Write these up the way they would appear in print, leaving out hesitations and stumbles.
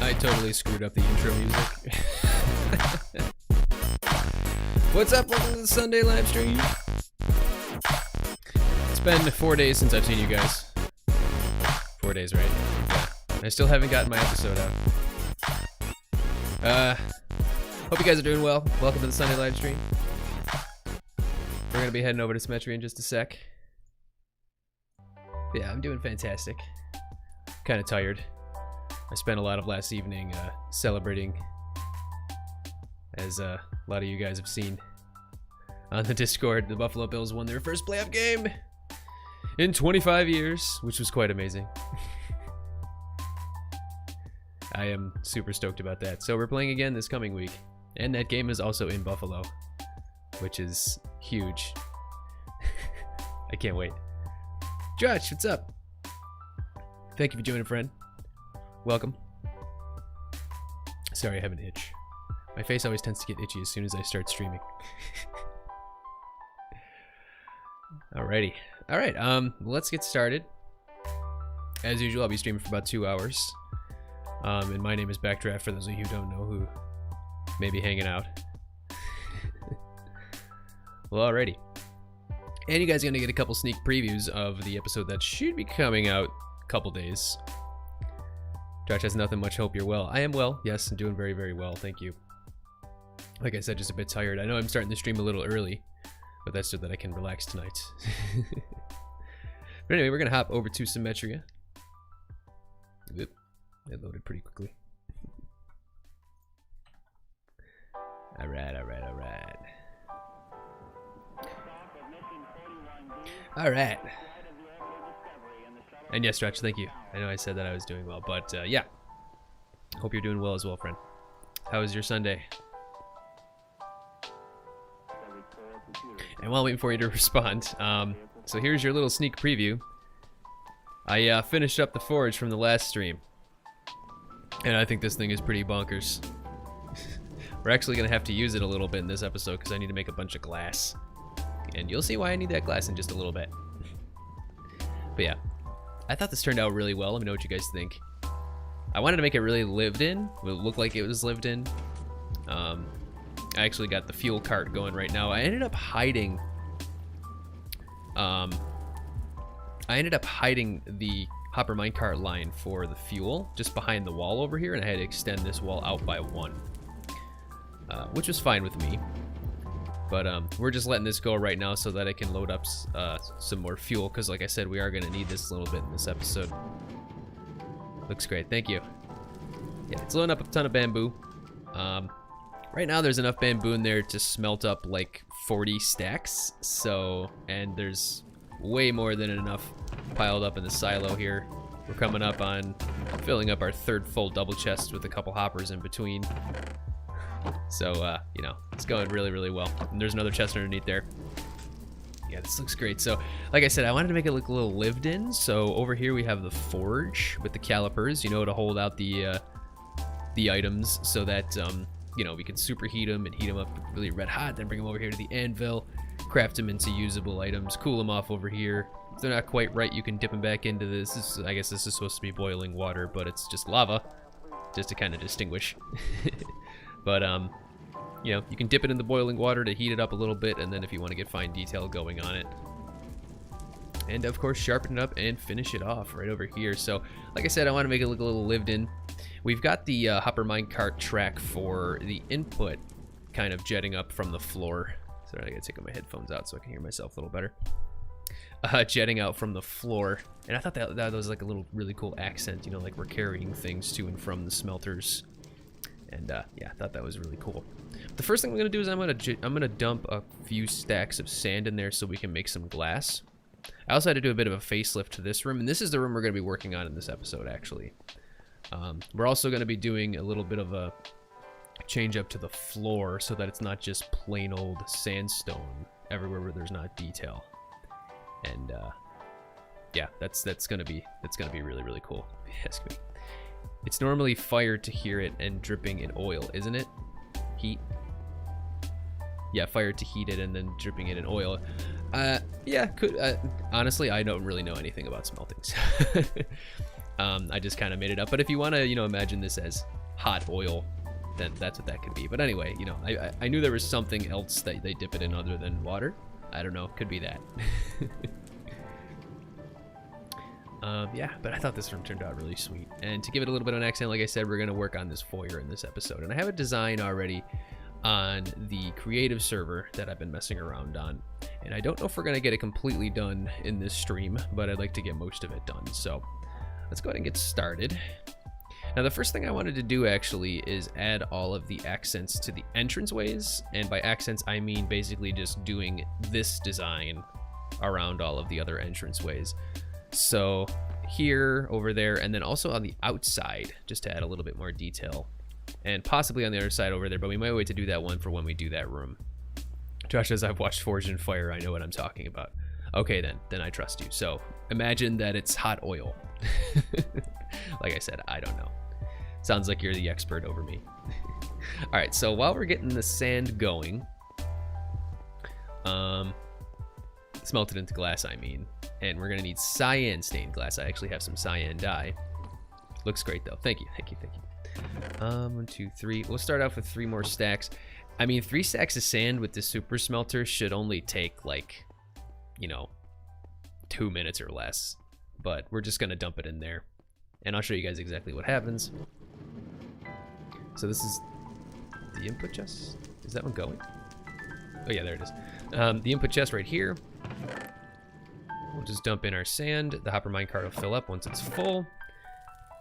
I totally screwed up the intro music. What's up? Welcome to the Sunday live stream. It's been 4 days since I've seen you guys. 4 days, right? Yeah. I still haven't gotten my episode out. Hope you guys are doing well. Welcome to the Sunday live stream. We're gonna be heading over to Symmetria in just a sec. But yeah, I'm doing fantastic. Kind of tired. I spent a lot of last evening celebrating, as a lot of you guys have seen on the Discord. The Buffalo Bills won their first playoff game in 25 years, which was quite amazing. I am super stoked about that. So we're playing again this coming week, and that game is also in Buffalo, which is huge. I can't wait. Josh, what's up? Thank you for joining, friend. Welcome. Sorry, I have an itch. My face always tends to get itchy as soon as I start streaming. Alrighty. Alright, let's get started. As usual, I'll be streaming for about 2 hours. And my name is Backdraft, for those of you who don't know who may be hanging out. Well, alrighty. And you guys are going to get a couple sneak previews of the episode that should be coming out a couple days. Josh has nothing much. Hope you're well. I am well. Yes, I'm doing very, very well. Thank you. Like I said, just a bit tired. I know I'm starting the stream a little early, but that's so that I can relax tonight. But anyway, we're going to hop over to Symmetria. Oop, it loaded pretty quickly. Alright, alright, alright. Alright. And yes, Stretch, thank you. I know I said that I was doing well, but yeah. Hope you're doing well as well, friend. How was your Sunday? And while waiting for you to respond, so here's your little sneak preview. I finished up the forge from the last stream, and I think this thing is pretty bonkers. We're actually going to have to use it a little bit in this episode because I need to make a bunch of glass. And you'll see why I need that glass in just a little bit. But yeah. I thought this turned out really well. Let me know what you guys think. I wanted to make it really lived in. It would look like it was lived in. I actually got the fuel cart going right now. I ended up hiding the hopper minecart line for the fuel just behind the wall over here, and I had to extend this wall out by 1, which was fine with me. But we're just letting this go right now so that I can load up some more fuel, because like I said, we are going to need this a little bit in this episode. Looks great. Thank you. Yeah, it's loading up a ton of bamboo. Right now there's enough bamboo in there to smelt up like 40 stacks. So, and there's way more than enough piled up in the silo here. We're coming up on filling up our 3rd full double chest with a couple hoppers in between. So, you know, it's going really, really well. And there's another chest underneath there. Yeah, this looks great. So, like I said, I wanted to make it look a little lived in. So over here we have the forge with the calipers, you know, to hold out the items so that, you know, we can superheat them and heat them up really red hot, then bring them over here to the anvil, craft them into usable items, cool them off over here. If they're not quite right, you can dip them back into this. I guess this is supposed to be boiling water, but it's just lava, just to kind of distinguish. But, you know, you can dip it in the boiling water to heat it up a little bit, and then if you want to get fine detail going on it. And, of course, sharpen it up and finish it off right over here. So, like I said, I want to make it look a little lived in. We've got the hopper minecart track for the input kind of jetting up from the floor. Sorry, I gotta take my headphones out so I can hear myself a little better. Jetting out from the floor. And I thought that was like a little really cool accent, you know, like we're carrying things to and from the smelters. And yeah, I thought that was really cool. The first thing I'm gonna do is I'm gonna dump a few stacks of sand in there so we can make some glass. I also had to do a bit of a facelift to this room, and this is the room we're gonna be working on in this episode, actually. We're also gonna be doing a little bit of a change up to the floor so that it's not just plain old sandstone everywhere where there's not detail. And yeah, that's gonna be really, really cool. Ask me. It's normally fire to hear it and dripping in oil, isn't it? Heat. Yeah, fire to heat it and then dripping it in oil. Yeah, could. Honestly, I don't really know anything about smelting. I just kind of made it up. But if you want to, imagine this as hot oil, then that's what that could be. But anyway, I knew there was something else that they dip it in other than water. I don't know. Could be that. Yeah, but I thought this room turned out really sweet. And to give it a little bit of an accent, like I said, we're going to work on this foyer in this episode. And I have a design already on the creative server that I've been messing around on. And I don't know if we're going to get it completely done in this stream, but I'd like to get most of it done. So let's go ahead and get started. Now, the first thing I wanted to do actually is add all of the accents to the entranceways. And by accents, I mean basically just doing this design around all of the other entranceways. So here, over there, and then also on the outside, just to add a little bit more detail. And possibly on the other side over there, but we might wait to do that one for when we do that room. Josh says, I've watched Forged in Fire, I know what I'm talking about. Okay then I trust you. So imagine that it's hot oil. Like I said, I don't know. Sounds like you're the expert over me. All right, so while we're getting the sand going, smelted into glass, I mean, and we're gonna need cyan stained glass. I actually have some cyan dye. Looks great though. Thank you. 1, 2, 3. We'll start off with 3 more stacks. I mean, 3 stacks of sand with the super smelter should only take like, 2 minutes or less. But we're just gonna dump it in there, and I'll show you guys exactly what happens. So this is the input chest. Is that one going? Oh yeah, there it is. The input chest right here. We'll just dump in our sand. The hopper minecart will fill up once it's full.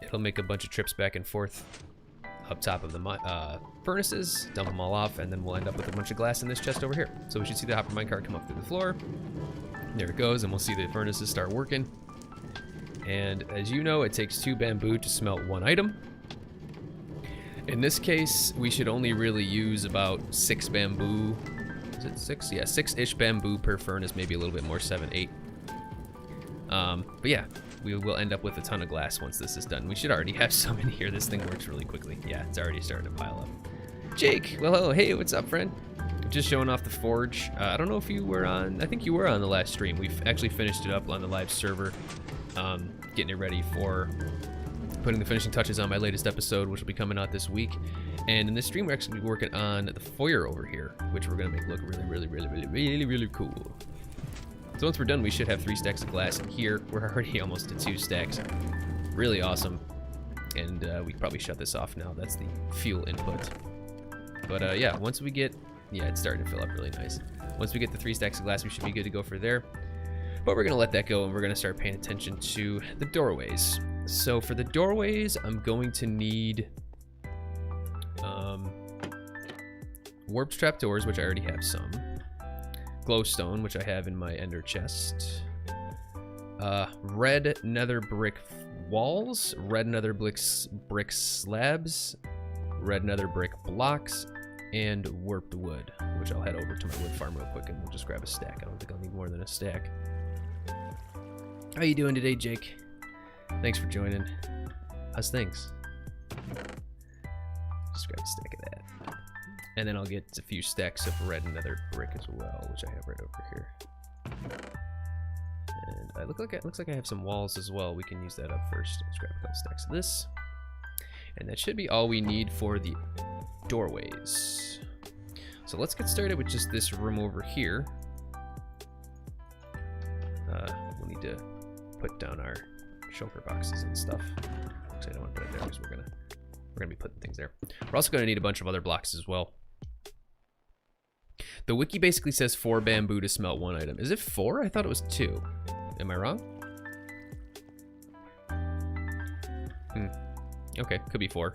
It'll make a bunch of trips back and forth up top of the furnaces, dump them all off, and then we'll end up with a bunch of glass in this chest over here. So we should see the hopper minecart come up through the floor. There it goes, and we'll see the furnaces start working. And as you know, it takes 2 bamboo to smelt 1 item. In this case, we should only really use about 6 bamboo. Is it 6? Yeah, 6-ish bamboo per furnace, maybe a little bit more, 7, 8. But yeah, we will end up with a ton of glass once this is done. We should already have some in here. This thing works really quickly. Yeah, it's already starting to pile up. Jake, well, hello. Hey, what's up, friend? Just showing off the forge. I don't know if you were on. I think you were on the last stream. We've actually finished it up on the live server, getting it ready for putting the finishing touches on my latest episode, which will be coming out this week. And in this stream, we're actually working on the foyer over here, which we're gonna make look really cool. So once we're done, we should have 3 stacks of glass in here. We're already almost to 2 stacks. Really awesome. And we can probably shut this off now. That's the fuel input. But yeah, once we get, yeah, it's starting to fill up really nice. Once we get the 3 stacks of glass, we should be good to go for there. But we're gonna let that go, and we're gonna start paying attention to the doorways. So for the doorways, I'm going to need warped trapdoors, which I already have some. Glowstone, which I have in my ender chest. Red nether brick walls, red nether brick slabs, red nether brick blocks, and warped wood, which I'll head over to my wood farm real quick and we'll just grab a stack. I don't think I'll need more than a stack. How you doing today, Jake? Thanks for joining. How's things? Just grab a stack of that. And then I'll get a few stacks of red nether brick as well, which I have right over here. And it looks like I have some walls as well. We can use that up first. Let's grab a couple stacks of this. And that should be all we need for the doorways. So let's get started with just this room over here. We'll need to put down our shulker boxes and stuff. Actually, I don't want to put it there because we're gonna be putting things there. We're also gonna need a bunch of other blocks as well. The wiki basically says 4 bamboo to smelt 1 item. Is it 4? I thought it was 2. Am I wrong? Okay, could be 4.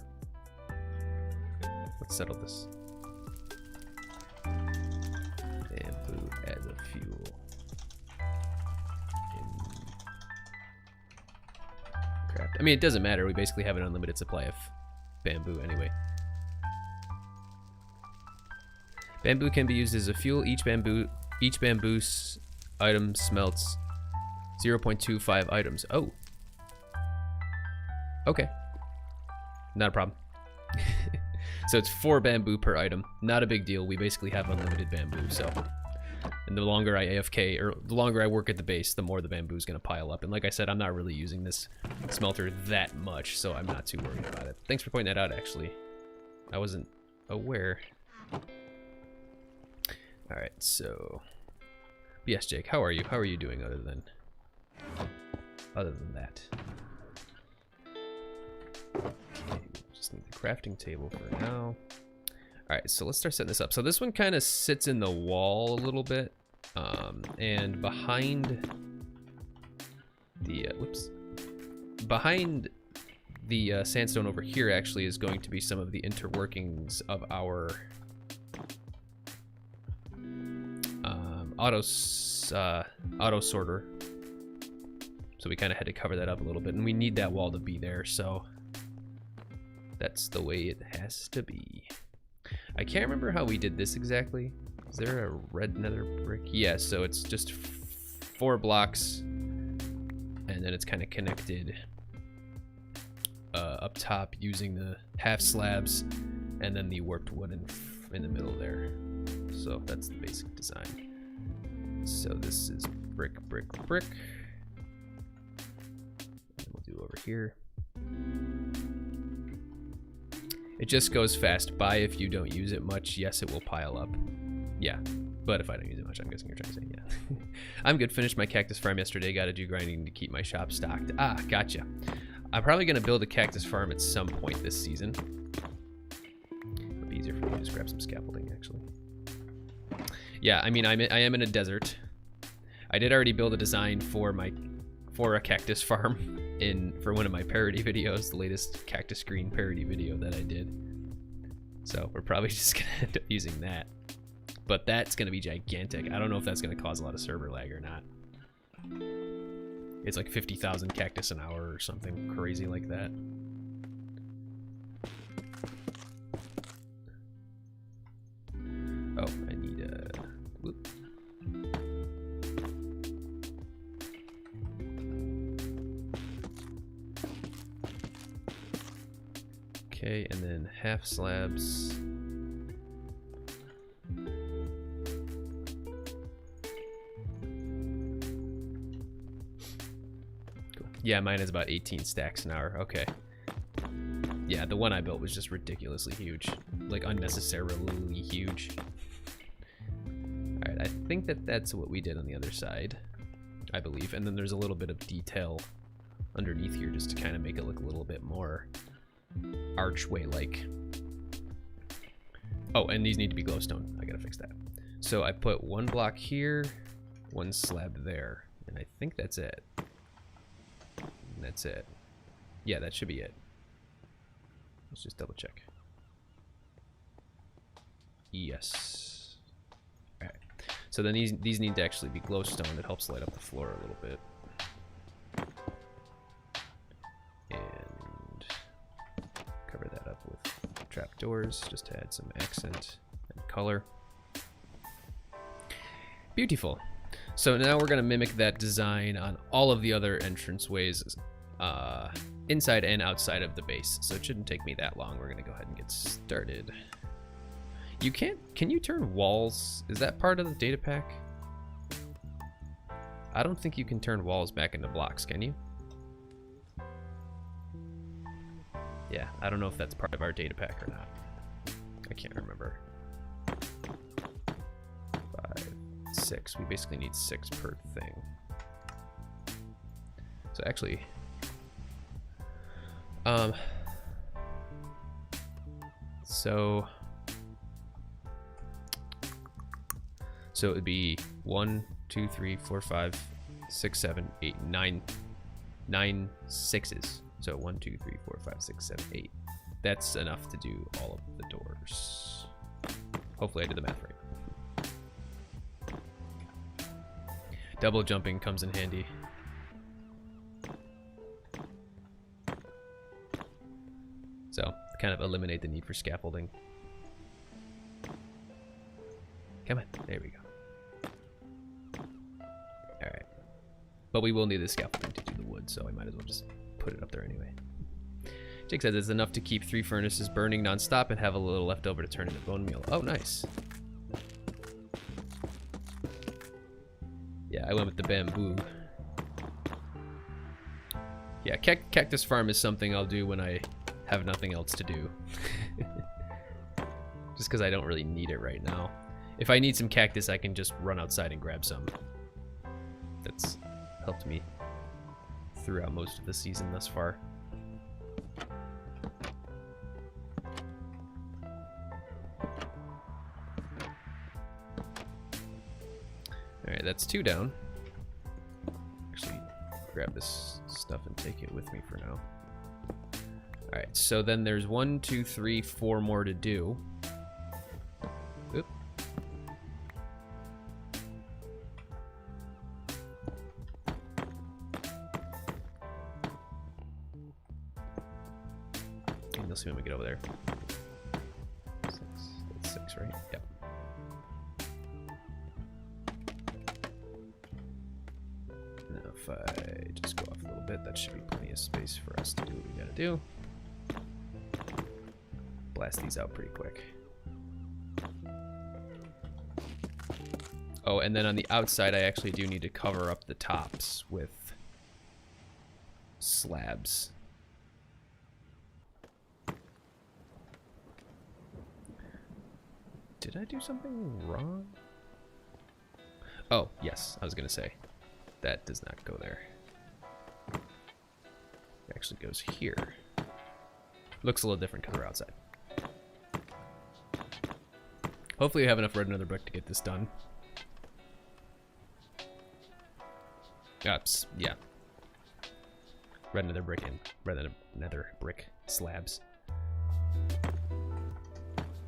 Let's settle this. Bamboo as a fuel. Craft. I mean, it doesn't matter. We basically have an unlimited supply of bamboo anyway. Bamboo can be used as a fuel. Each bamboo item smelts 0.25 items. Oh. Okay. Not a problem. So it's 4 bamboo per item. Not a big deal. We basically have unlimited bamboo, so And the longer I AFK, or the longer I work at the base, the more the bamboo is going to pile up. And like I said, I'm not really using this smelter that much, so I'm not too worried about it. Thanks for pointing that out, actually. I wasn't aware. Alright, so... Yes, Jake, how are you? How are you doing other than that? Okay, just need the crafting table for now. Alright, so let's start setting this up. So this one kind of sits in the wall a little bit. And behind the, behind the sandstone over here actually is going to be some of the interworkings of our auto sorter. So we kind of had to cover that up a little bit, and we need that wall to be there, so that's the way it has to be. I can't remember how we did this exactly. Is there a red nether brick? Yeah, so it's just 4 blocks, and then it's kind of connected up top using the half slabs, and then the warped wood in the middle there. So that's the basic design. So this is brick, brick, brick. And we'll do over here. It just goes fast by if you don't use it much. Yes, it will pile up. Yeah, but if I don't use it much, I'm guessing you're trying to say, yeah. I'm good. Finished my cactus farm yesterday. Got to do grinding to keep my shop stocked. Ah, gotcha. I'm probably going to build a cactus farm at some point this season. It'll be easier for me to just grab some scaffolding, actually. Yeah, I mean, I am in a desert. I did already build a design for a cactus farm for one of my parody videos, the latest cactus green parody video that I did. So we're probably just going to end up using that. But that's going to be gigantic. I don't know if that's going to cause a lot of server lag or not. It's like 50,000 cactus an hour or something crazy like that. Oh, I need a... Whoop. Okay, and then half slabs. Yeah, mine is about 18 stacks an hour. Okay. Yeah, the one I built was just ridiculously huge. Like, unnecessarily huge. Alright, I think that's what we did on the other side. I believe. And then there's a little bit of detail underneath here just to kind of make it look a little bit more archway-like. Oh, and these need to be glowstone. I gotta fix that. So I put 1 block here, 1 slab there. And I think that's it. And that's it. Yeah, that should be it. Let's just double check. Yes. Alright. So then these need to actually be glowstone. It helps light up the floor a little bit. And cover that up with trapdoors just to add some accent and color. Beautiful. So now we're going to mimic that design on all of the other entranceways inside and outside of the base. So it shouldn't take me that long. We're going to go ahead and get started. You can you turn walls? Is that part of the data pack? I don't think you can turn walls back into blocks, can you? Yeah, I don't know if that's part of our data pack or not. I can't remember. 5, 6. We basically need 6 per thing. So actually, so it would be 1, 2, 3, 4, 5, 6, 7, 8, 9 sixes. So 1, 2, 3, 4, 5, 6, 7, 8. That's enough to do all of the doors. Hopefully I did the math right. Double jumping comes in handy. So, kind of eliminate the need for scaffolding. Come on, there we go. Alright. But we will need the scaffolding to do the wood, so I might as well just put it up there anyway. Jake says it's enough to keep 3 furnaces burning non-stop and have a little left over to turn into bone meal. Oh, nice. I went with the bamboo. Yeah, cactus farm is something I'll do when I have nothing else to do. Just because I don't really need it right now. If I need some cactus, I can just run outside and grab some. That's helped me throughout most of the season thus far. Alright, that's 2 down. Actually, grab this stuff and take it with me for now. Alright, so then there's 1, 2, 3, 4 more to do. Oop. And you'll see when we get over there. 6, that's 6, right? Yep. Now if I just go off a little bit, that should be plenty of space for us to do what we gotta do. Blast these out pretty quick. Oh, and then on the outside, I actually do need to cover up the tops with slabs. Did I do something wrong? Oh, yes, I was gonna say. That does not go there. It actually goes here. Looks a little different because we're outside. Hopefully we have enough red nether brick to get this done. Oops, yeah. Red nether brick and red nether brick slabs.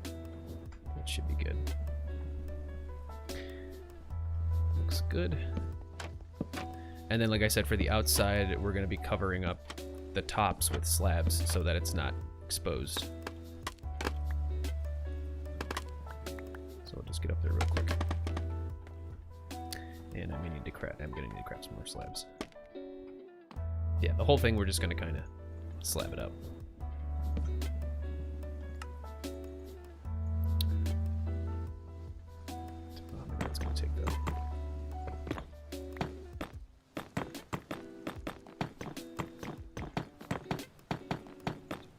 That should be good. Looks good. And then, like I said, for the outside, we're going to be covering up the tops with slabs so that it's not exposed. So we'll just get up there real quick. And I'm going to need to craft some more slabs. Yeah, the whole thing, we're just going to kind of slab it up. That's going to take though.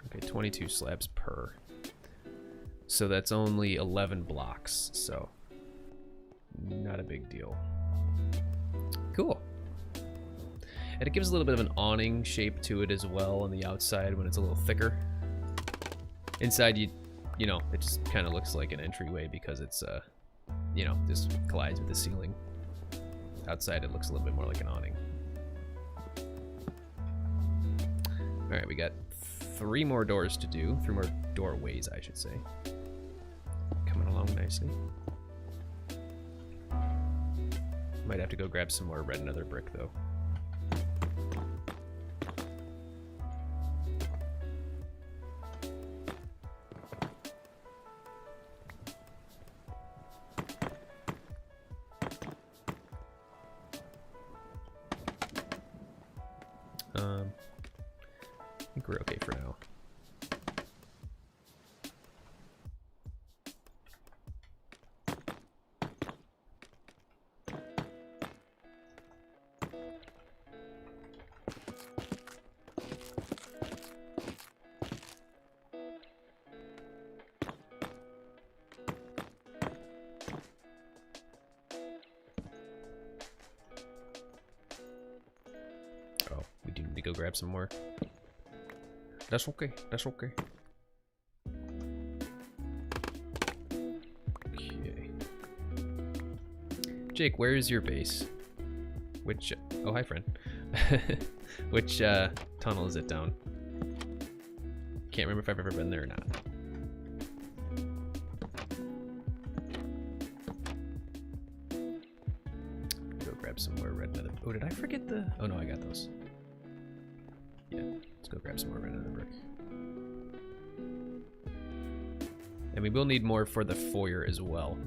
Okay, 22 slabs per. So that's only 11 blocks, so not a big deal. Cool. And it gives a little bit of an awning shape to it as well on the outside when it's a little thicker. Inside, you know, it just kind of looks like an entryway because it's, you know, just collides with the ceiling. Outside, it looks a little bit more like an awning. All right, we got 3 more doors to do. 3 more doorways, I should say. Coming along nicely. Might have to go grab some more red nether brick, though. I think we're okay for now. Oh, we do need to go grab some more. That's okay, that's okay. Okay. Jake, where is your base? Which, oh hi friend. Which tunnel is it down? Can't remember if I've ever been there or not. Go grab some more red nether. Oh, did I forget the, oh no, I got those. Yeah, let's go grab some more red nether brick. And we will need more for the foyer as well.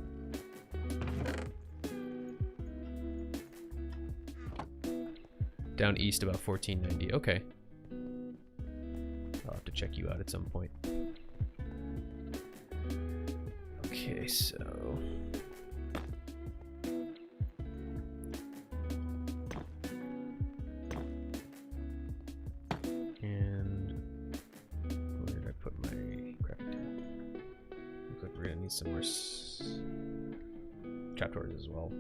Down east about 1490. Okay. I'll have to check you out at some point. Okay, so need some more trapdoors as well.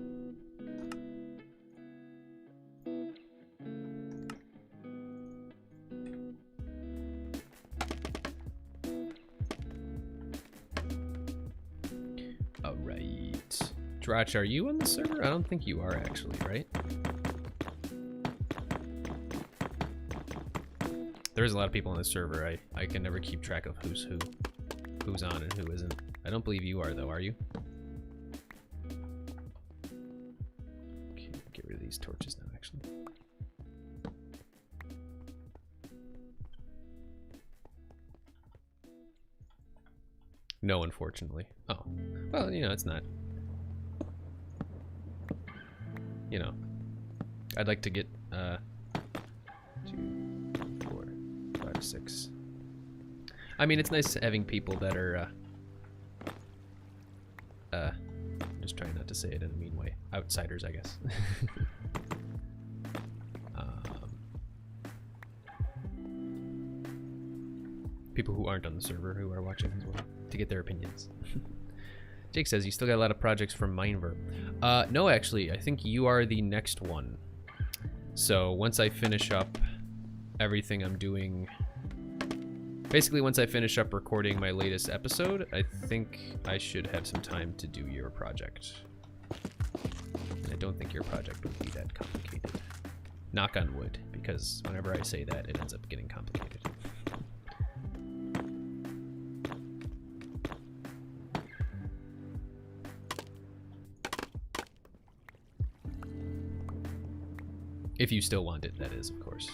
Alright. Drach, are you on the server? I don't think you are actually, right? There's a lot of people on the server. I can never keep track of who's on and who isn't. I don't believe you are though, are you? Okay, get rid of these torches now actually. No, unfortunately. Oh, well, you know, it's not. You know, I'd like to get 2, 4, 5, 6. I mean, it's nice having people that are, I'm just trying not to say it in a mean way. Outsiders, I guess. People who aren't on the server who are watching as well, to get their opinions. Jake says, you still got a lot of projects from Mineverb. No, actually, I think you are the next one. So once I finish up everything I'm doing, basically once I finish up recording my latest episode, I think I should have some time to do your project. I don't think your project would be that complicated. Knock on wood, because whenever I say that, it ends up getting complicated. If you still want it, that is, of course.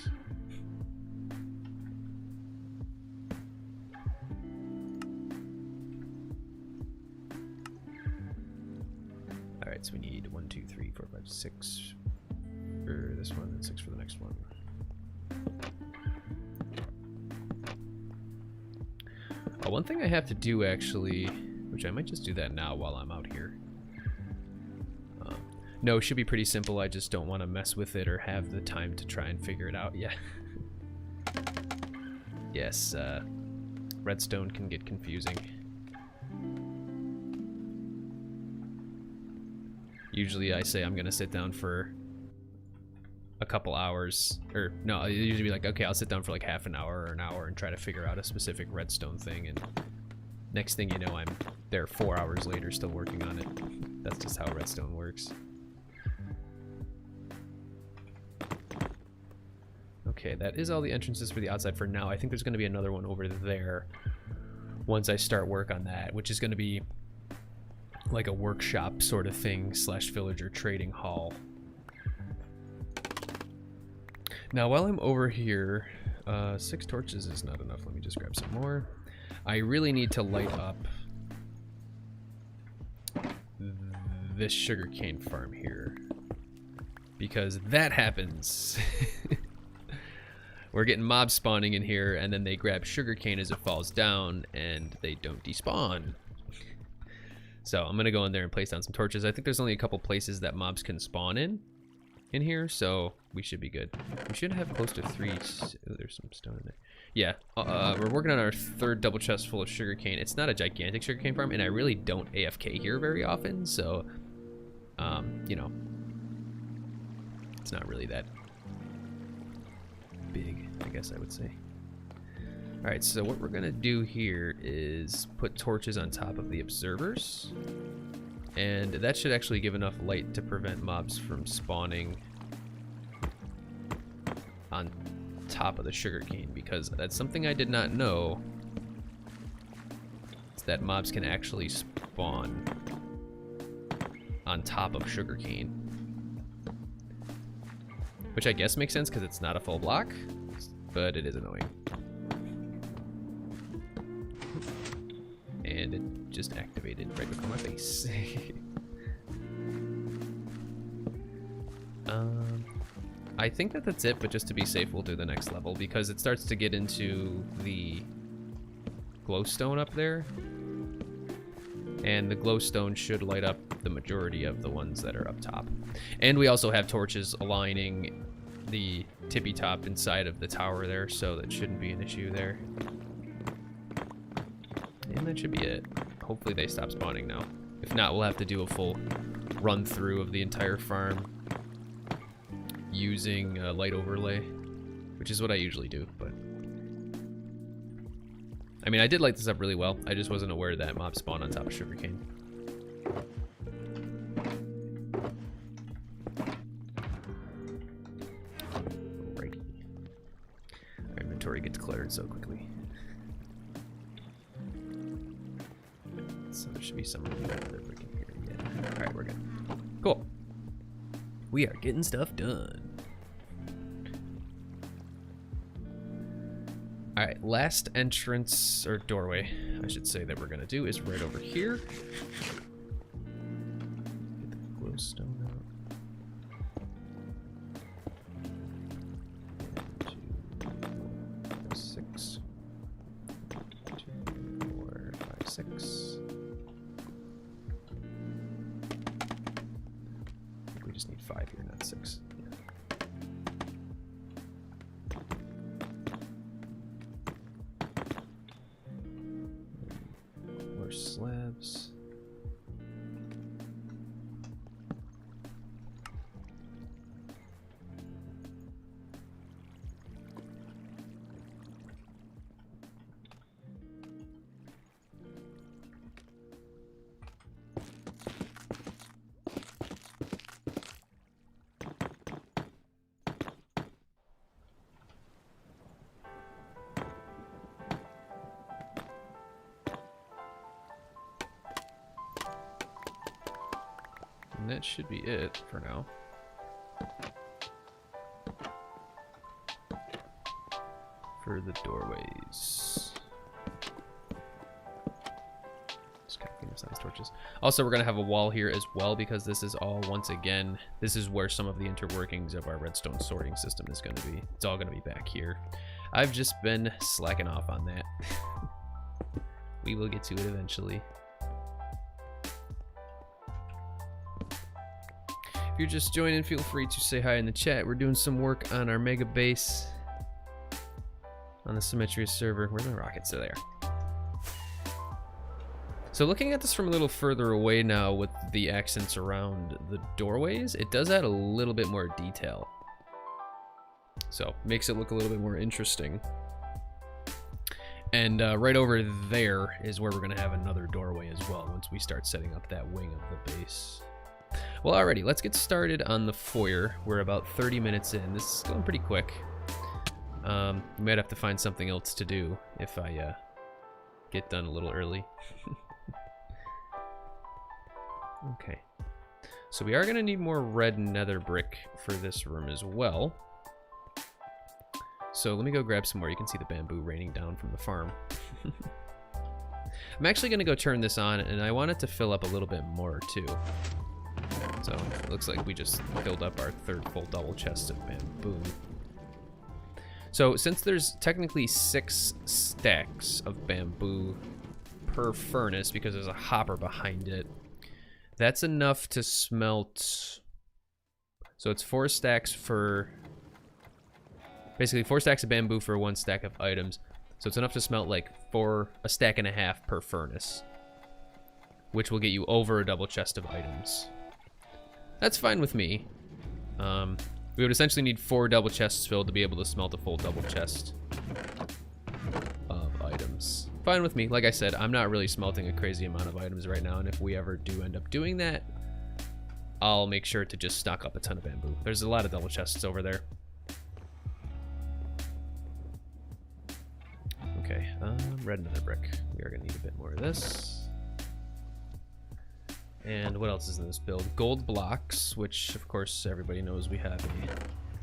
Alright, so we need 1, 2, 3, 4, 5, 6 for this one, and 6 for the next one. One thing I have to do, actually, which I might just do that now while I'm out here. No, it should be pretty simple. I just don't want to mess with it or have the time to try and figure it out. Yeah. Yes, redstone can get confusing. Usually I say I'm going to sit down for a couple hours. Or, no, I usually be like, okay, I'll sit down for like half an hour or an hour and try to figure out a specific redstone thing. And next thing you know, I'm there 4 hours later still working on it. That's just how redstone works. Okay, that is all the entrances for the outside for now. I think there's going to be another one over there once I start work on that, which is going to be like a workshop sort of thing slash villager trading hall. Now, while I'm over here, 6 torches is not enough. Let me just grab some more. I really need to light up this sugarcane farm here, because that happens. We're getting mobs spawning in here, and then they grab sugarcane as it falls down, and they don't despawn. So I'm gonna go in there and place down some torches. I think there's only a couple places that mobs can spawn in here, so we should be good. We should have close to 3. Oh, there's some stone in there. Yeah, we're working on our 3rd double chest full of sugarcane. It's not a gigantic sugarcane farm, and I really don't AFK here very often, so you know, it's not really that big, I guess I would say. Alright, so what we're gonna do here is put torches on top of the observers, and that should actually give enough light to prevent mobs from spawning on top of the sugarcane, because that's something I did not know, is that mobs can actually spawn on top of sugarcane. Which I guess makes sense because it's not a full block, but it is annoying. And it just activated right before my face. I think that that's it, but just to be safe, we'll do the next level because it starts to get into the glowstone up there. And the glowstone should light up the majority of the ones that are up top. And we also have torches aligning the tippy top inside of the tower there, so that shouldn't be an issue there. And that should be it, hopefully they stop spawning now. If not, we'll have to do a full run through of the entire farm using light overlay, which is what I usually do. But I mean, I did light this up really well. I just wasn't aware that mobs spawn on top of sugarcane. Alrighty. Our inventory gets cluttered so quickly. So there should be some other brick in here. Yeah. Alright, we're good. Cool. We are getting stuff done. Alright, last entrance, or doorway, I should say, that we're going to do is right over here. Get the glowstone out. 1, 2, 6. 2, 4, 5, 6. I think we just need 5 here, not 6. Slabs. And that should be it for now. For the doorways. Just kind of clean up these torches. Also, we're going to have a wall here as well, because this is all, once again, this is where some of the interworkings of our redstone sorting system is going to be. It's all going to be back here. I've just been slacking off on that. We will get to it eventually. If you're just joining, feel free to say hi in the chat. We're doing some work on our mega base on the Symmetria server. Where's my rockets? There they are. So looking at this from a little further away now with the accents around the doorways, it does add a little bit more detail. So makes it look a little bit more interesting. And right over there is where we're going to have another doorway as well once we start setting up that wing of the base. Well, alrighty, let's get started on the foyer. We're about 30 minutes in. This is going pretty quick. We might have to find something else to do if I get done a little early. Okay. So we are going to need more red nether brick for this room as well. So let me go grab some more. You can see the bamboo raining down from the farm. I'm actually going to go turn this on, and I want it to fill up a little bit more too. So it looks like we just filled up our third full double chest of bamboo. So since there's technically 6 stacks of bamboo per furnace because there's a hopper behind it, that's enough to smelt. So it's 4 stacks for, basically 4 stacks of bamboo for 1 stack of items. So it's enough to smelt like a stack and a half per furnace, which will get you over a double chest of items. That's fine with me. We would essentially need 4 double chests filled to be able to smelt a full double chest of items. Fine with me. Like I said, I'm not really smelting a crazy amount of items right now, and if we ever do end up doing that, I'll make sure to just stock up a ton of bamboo. There's a lot of double chests over there. Okay, red nether brick. We are gonna need a bit more of this. And what else is in this build? Gold blocks, which of course everybody knows we have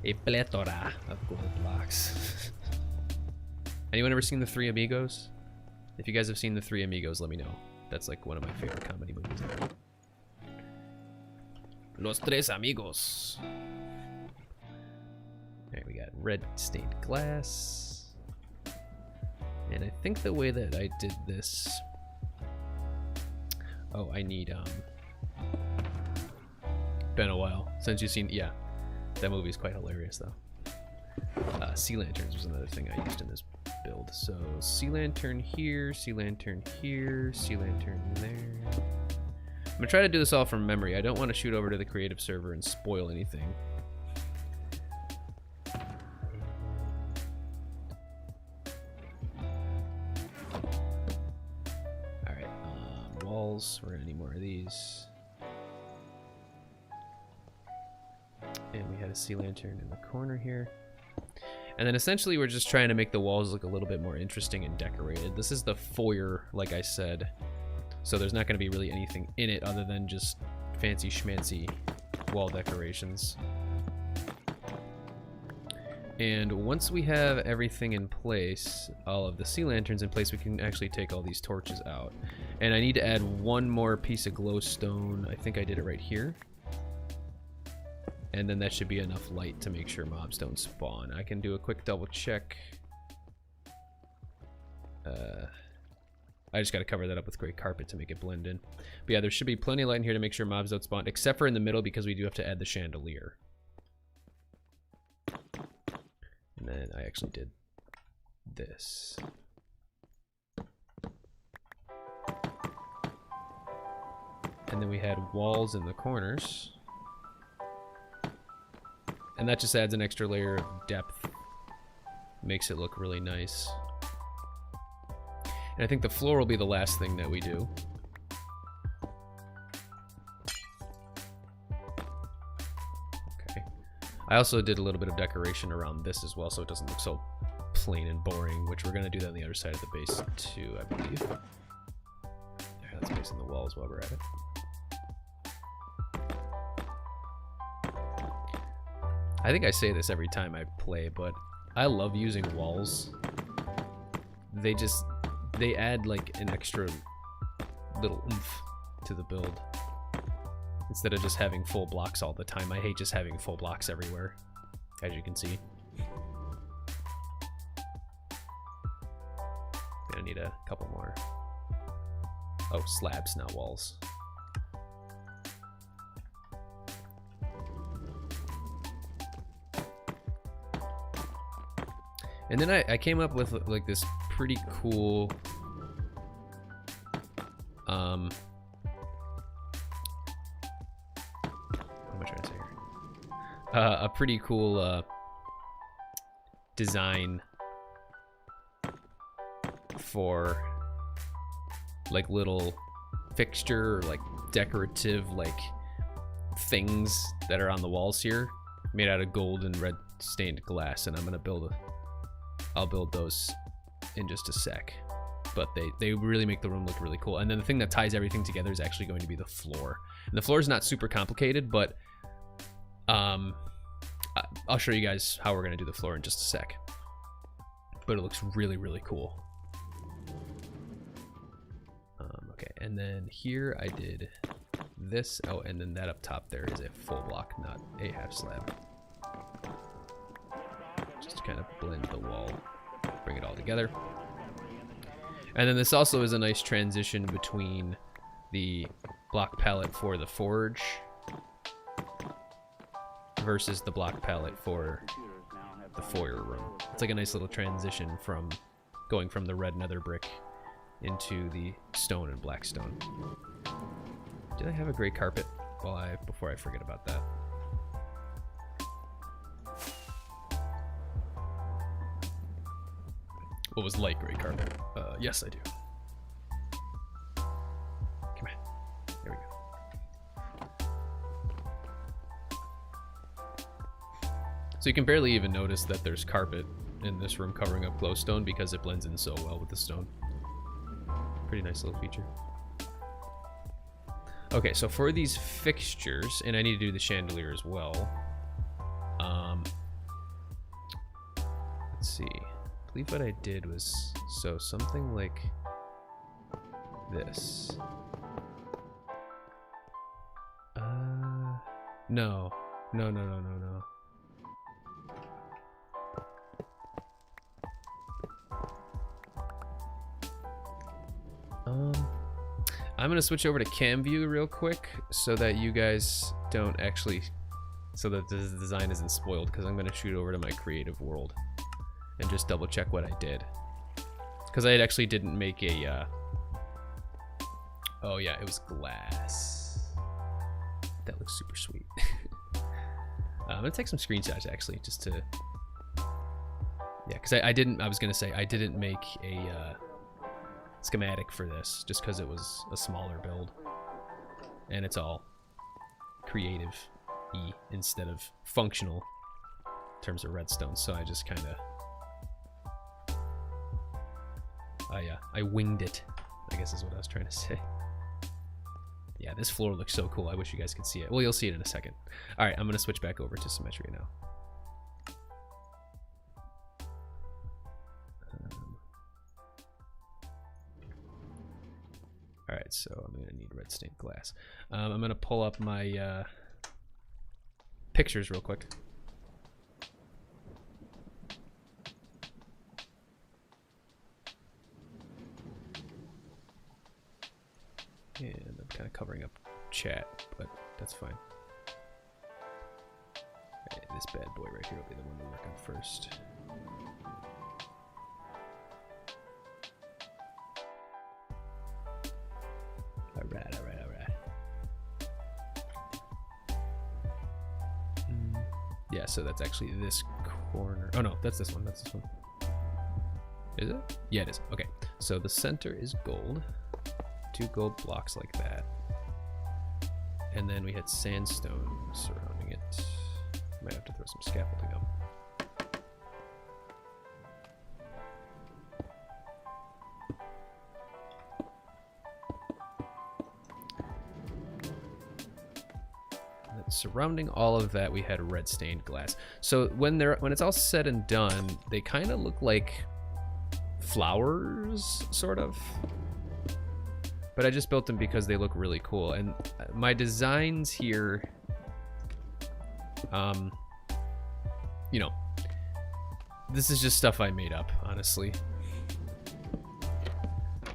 a plethora of gold blocks. Anyone ever seen The Three Amigos? If you guys have seen The Three Amigos, let me know. That's like one of my favorite comedy movies ever. Los Tres Amigos. Alright, we got red stained glass. And I think the way that I did this... Oh, I need, been a while since you've seen, yeah, that movie's quite hilarious though. Sea lanterns was another thing I used in this build. So sea lantern here, sea lantern here, sea lantern there. I'm gonna try to do this all from memory. I don't want to shoot over to the creative server and spoil anything. Alright, walls. We're gonna need more of these. And we had a sea lantern in the corner here. And then essentially we're just trying to make the walls look a little bit more interesting and decorated. This is the foyer, like I said. So there's not going to be really anything in it other than just fancy schmancy wall decorations. And once we have everything in place, all of the sea lanterns in place, we can actually take all these torches out. And I need to add one more piece of glowstone. I think I did it right here. And then that should be enough light to make sure mobs don't spawn. I can do a quick double check. I just got to cover that up with gray carpet to make it blend in. But yeah, there should be plenty of light in here to make sure mobs don't spawn, except for in the middle because we do have to add the chandelier. And then I actually did this. And then we had walls in the corners. And that just adds an extra layer of depth. Makes it look really nice. And I think the floor will be the last thing that we do. Okay. I also did a little bit of decoration around this as well, so it doesn't look so plain and boring, which we're going to do that on the other side of the base too, I believe. There, let's place in the walls while we're at it. I think I say this every time I play, but I love using walls. They add like an extra little oomph to the build. Instead of just having full blocks all the time. I hate just having full blocks everywhere, as you can see. Gonna need a couple more. Oh, slabs, not walls. And then I came up with like this pretty cool what am I trying to say here? A pretty cool design for like little fixture or like decorative like things that are on the walls here, made out of gold and red stained glass, and I'm gonna build I'll build those in just a sec. But they really make the room look really cool. And then the thing that ties everything together is actually going to be the floor. And the floor is not super complicated, but I'll show you guys how we're going to do the floor in just a sec. But it looks really, really cool. Okay, and then here I did this. Oh, and then that up top there is a full block, not a half slab. Just to kind of blend the wall, bring it all together. And then this also is a nice transition between the block palette for the forge versus the block palette for the foyer room. It's like a nice little transition from going from the red nether brick into the stone and black stone. Did I have a gray carpet before I forget about that? What was light gray carpet? Yes, I do. Come on. There we go. So you can barely even notice that there's carpet in this room covering up glowstone because it blends in so well with the stone. Pretty nice little feature. Okay, so for these fixtures, and I need to do the chandelier as well. Let's see. I believe what I did was something like this. No. I'm gonna switch over to cam view real quick so that you guys don't actually so that the design isn't spoiled, because I'm going to shoot over to my creative world and just double check what I did. Because I actually didn't make a, oh yeah, it was glass. That looks super sweet. I'm going to take some screenshots actually, just to, yeah, because I was going to say, I didn't make a schematic for this, just because it was a smaller build. And it's all creative-y instead of functional in terms of redstone, so I just kind of, I winged it, I guess is what I was trying to say. Yeah, this floor looks so cool. I wish you guys could see it. Well, you'll see it in a second. All right, I'm going to switch back over to Symmetria now. All right, so I'm going to need red stained glass. I'm going to pull up my pictures real quick. And I'm kind of covering up chat, but that's fine. Okay, this bad boy right here will be the one we work on first. Alright. Yeah, so that's actually this corner. Oh no, that's this one. That's this one. Is it? Yeah, it is. Okay, so the center is gold. 2 gold blocks like that. And then we had sandstone surrounding it. Might have to throw some scaffolding up. Surrounding all of that, we had red stained glass. So when it's all said and done, they kind of look like flowers, sort of. But I just built them because they look really cool. And my designs here, you know, this is just stuff I made up, honestly.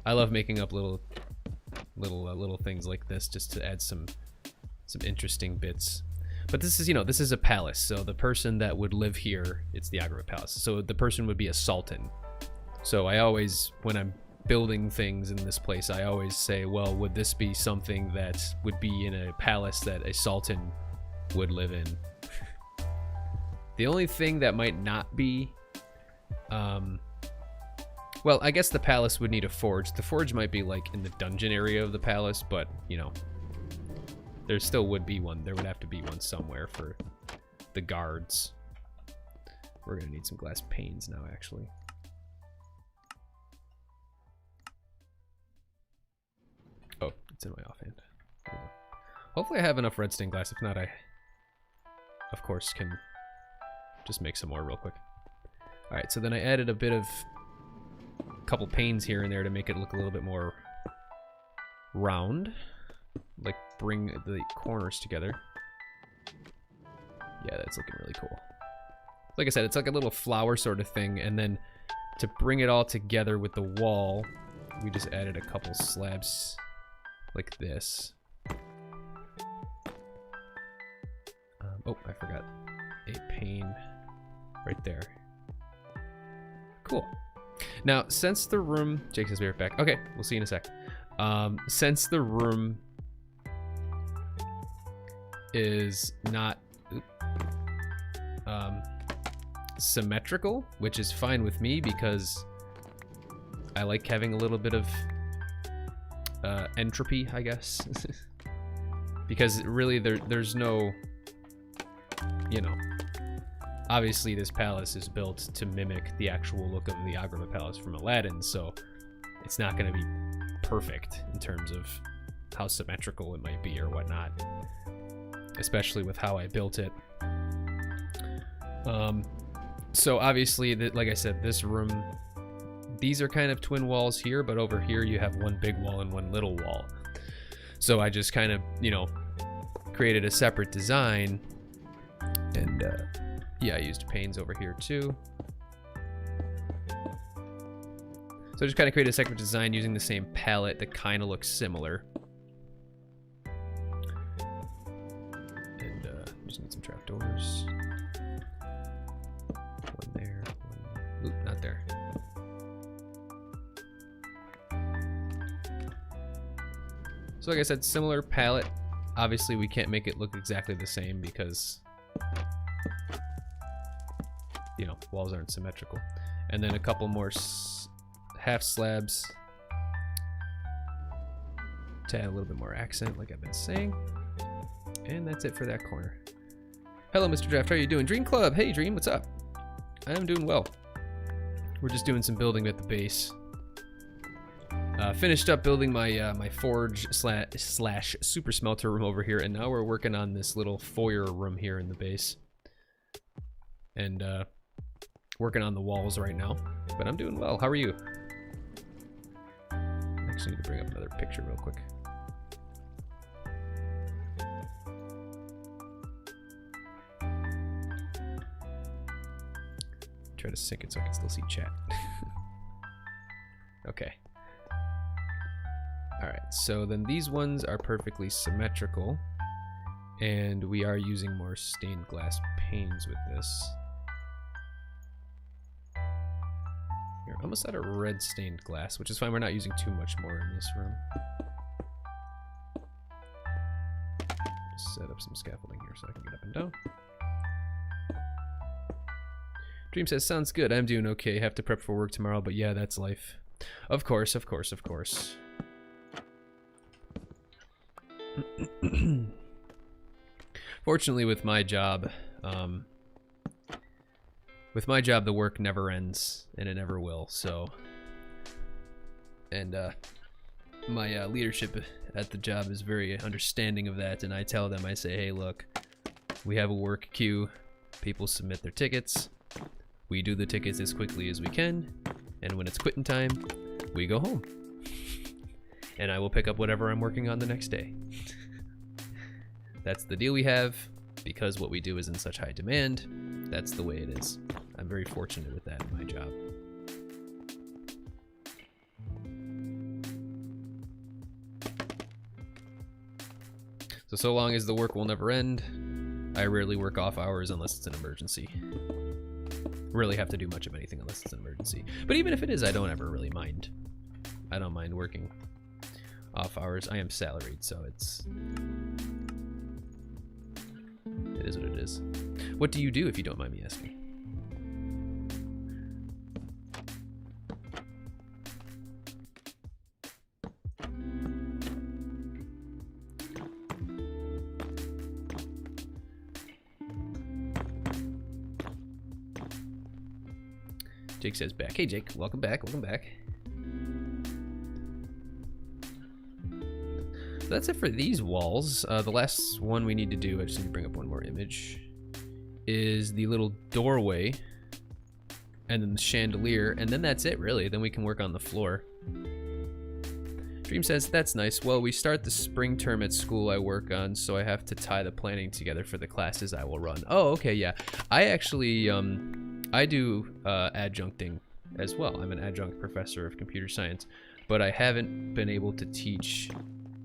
I love making up little things like this just to add some interesting bits. But this is, you know, this is a palace, so the person that would live here, it's the Agrava Palace, so the person would be a sultan. So I always, when I'm building things in this place, I always say, well, would this be something that would be in a palace that a sultan would live in? The only thing that might not be, well, I guess the palace would need a forge. The forge might be like in the dungeon area of the palace, but, you know, there still would be one. There would have to be one somewhere for the guards. We're gonna need some glass panes now, actually. Oh, it's in my offhand. Hopefully I have enough red stained glass. If not, I, of course, can just make some more real quick. All right, so then I added a bit of, a couple panes here and there to make it look a little bit more round. Like, bring the corners together. Yeah, that's looking really cool. Like I said, it's like a little flower sort of thing, and then to bring it all together with the wall, we just added a couple slabs like this. Oh, I forgot a pane right there. Cool. Now, since the room... Jake says be right back. Okay, we'll see you in a sec. Since the room is not symmetrical, which is fine with me because I like having a little bit of entropy, I guess. Because really there's no, you know, obviously this palace is built to mimic the actual look of the Agrava Palace from Aladdin, so it's not going to be perfect in terms of how symmetrical it might be or whatnot, especially with how I built it. So obviously, like I said, this room, these are kind of twin walls here, but over here you have one big wall and one little wall. So I just kind of, you know, created a separate design, and yeah, I used panes over here too. So I just kind of created a separate design using the same palette that kind of looks similar. And just need some trapdoors. there. So like I said, similar palette. Obviously we can't make it look exactly the same because, you know, walls aren't symmetrical. And then a couple more half slabs to add a little bit more accent, like I've been saying. And that's it for that corner. Hello, Mr. Draft. How are you doing? Dream Club. Hey, Dream. What's up? I am doing well. We're just doing some building at the base. Finished up building my my forge slash super smelter room over here, and now we're working on this little foyer room here in the base. And working on the walls right now. But I'm doing well. How are you? I actually need to bring up another picture real quick. Try to sync it so I can still see chat. Okay. Alright, so then these ones are perfectly symmetrical. And we are using more stained glass panes with this. We're almost out of red stained glass, which is fine. We're not using too much more in this room. Just set up some scaffolding here so I can get up and down. Dream says, sounds good. I'm doing okay. Have to prep for work tomorrow, but yeah, that's life. Of course, of course, of course. Fortunately, with my job, the work never ends, and it never will. So, and my leadership at the job is very understanding of that, and I tell them, I say, hey, look, we have a work queue. People submit their tickets. We do the tickets as quickly as we can, and when it's quitting time, we go home. And I will pick up whatever I'm working on the next day. That's the deal we have, because what we do is in such high demand. That's the way it is. I'm very fortunate with that in my job. So long as the work will never end, I rarely work off hours unless it's an emergency. Really have to do much of anything unless it's an emergency. But even if it is, I don't ever really mind. I don't mind working off hours. I am salaried, so it is what it is. What do you do, if you don't mind me asking? Jake says back. Hey Jake, welcome back, welcome back. So that's it for these walls. The last one we need to do, I just need to bring up one more image, is the little doorway and then the chandelier, and then that's it really. Then we can work on the floor. Dream says, that's nice. Well, we start the spring term at school I work on, so I have to tie the planning together for the classes I will run. Oh, okay, yeah. I actually, I do adjuncting as well. I'm an adjunct professor of computer science, but I haven't been able to teach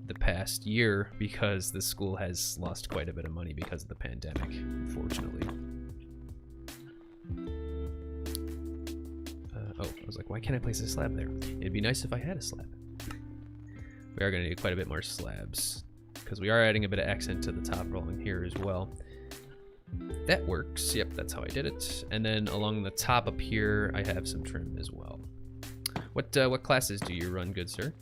the past year because the school has lost quite a bit of money because of the pandemic, unfortunately. Oh, I was like, why can't I place a slab there? It'd be nice if I had a slab. We are going to need quite a bit more slabs because we are adding a bit of accent to the top rolling here as well. That works. Yep, that's how I did it. And then along the top up here, I have some trim as well. What classes do you run, good sir?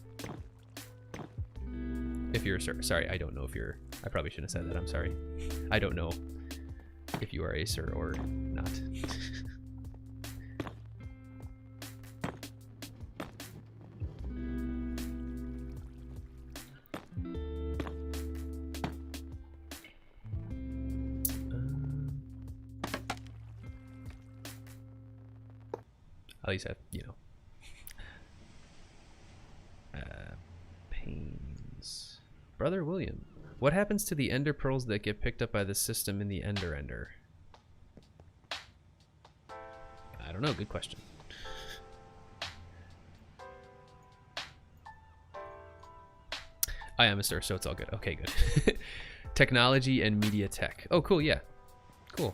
If you're a sir. Sorry, I don't know if you're... I probably shouldn't have said that. I'm sorry. I don't know if you are a sir or not. At least, you know. Pains. Brother William, what happens to the ender pearls that get picked up by the system in the ender? I don't know, good question. I am a sir, so it's all good. Okay, good. Technology and media tech. Oh, cool, yeah. Cool.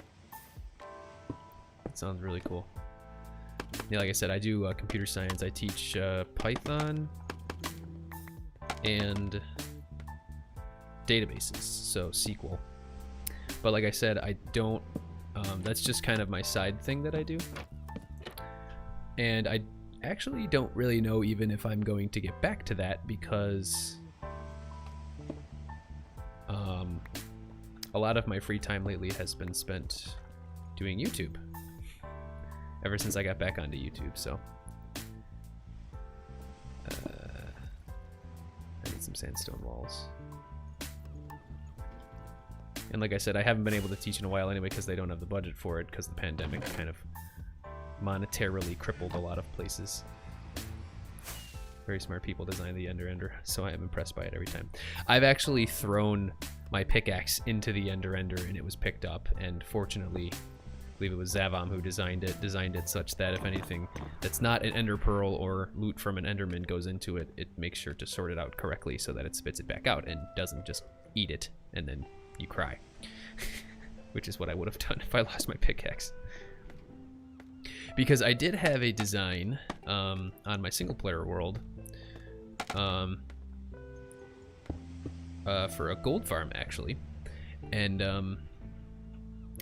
That sounds really cool. yeah, like I said, I do computer science. I teach Python and databases, so SQL. But like I said, I don't, that's just kind of my side thing that I do. And I actually don't really know even if I'm going to get back to that, because a lot of my free time lately has been spent doing YouTube ever since I got back onto YouTube. So I need some sandstone walls. And like I said, I haven't been able to teach in a while anyway because they don't have the budget for it, because the pandemic kind of monetarily crippled a lot of places. Very smart people design the Ender, so I am impressed by it every time. I've actually thrown my pickaxe into the Ender, and it was picked up, and fortunately, I believe it was Zavam who designed it such that if anything that's not an Ender Pearl or loot from an Enderman goes into it, it makes sure to sort it out correctly so that it spits it back out and doesn't just eat it and then you cry. Which is what I would have done if I lost my pickaxe. Because I did have a design on my single player world for a gold farm, actually. And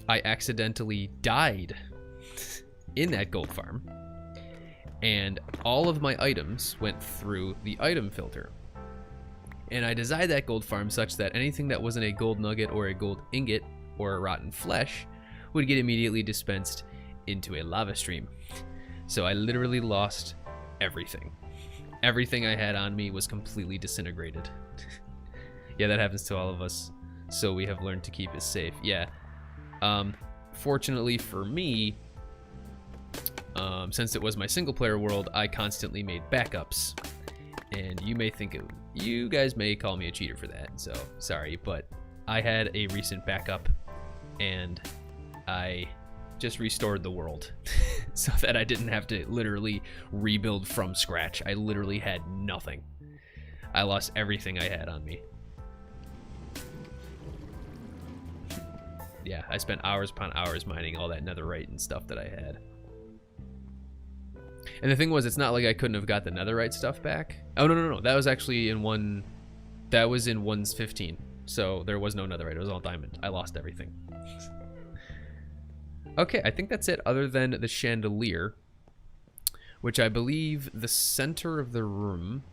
I accidentally died in that gold farm. And all of my items went through the item filter. And I designed that gold farm such that anything that wasn't a gold nugget or a gold ingot or a rotten flesh would get immediately dispensed into a lava stream. So I literally lost everything. Everything I had on me was completely disintegrated. Yeah, that happens to all of us. So we have learned to keep it safe. Yeah. Fortunately for me, since it was my single player world, I constantly made backups. And you may think you guys may call me a cheater for that, so sorry, but I had a recent backup and I just restored the world so that I didn't have to literally rebuild from scratch. I literally had nothing. I lost everything I had on me. Yeah, I spent hours upon hours mining all that netherite and stuff that I had. And the thing was, it's not like I couldn't have got the netherite stuff back. Oh, no. That was actually in one... That was in 1.15. So there was no netherite. It was all diamond. I lost everything. Okay, I think that's it, other than the chandelier, which I believe the center of the room...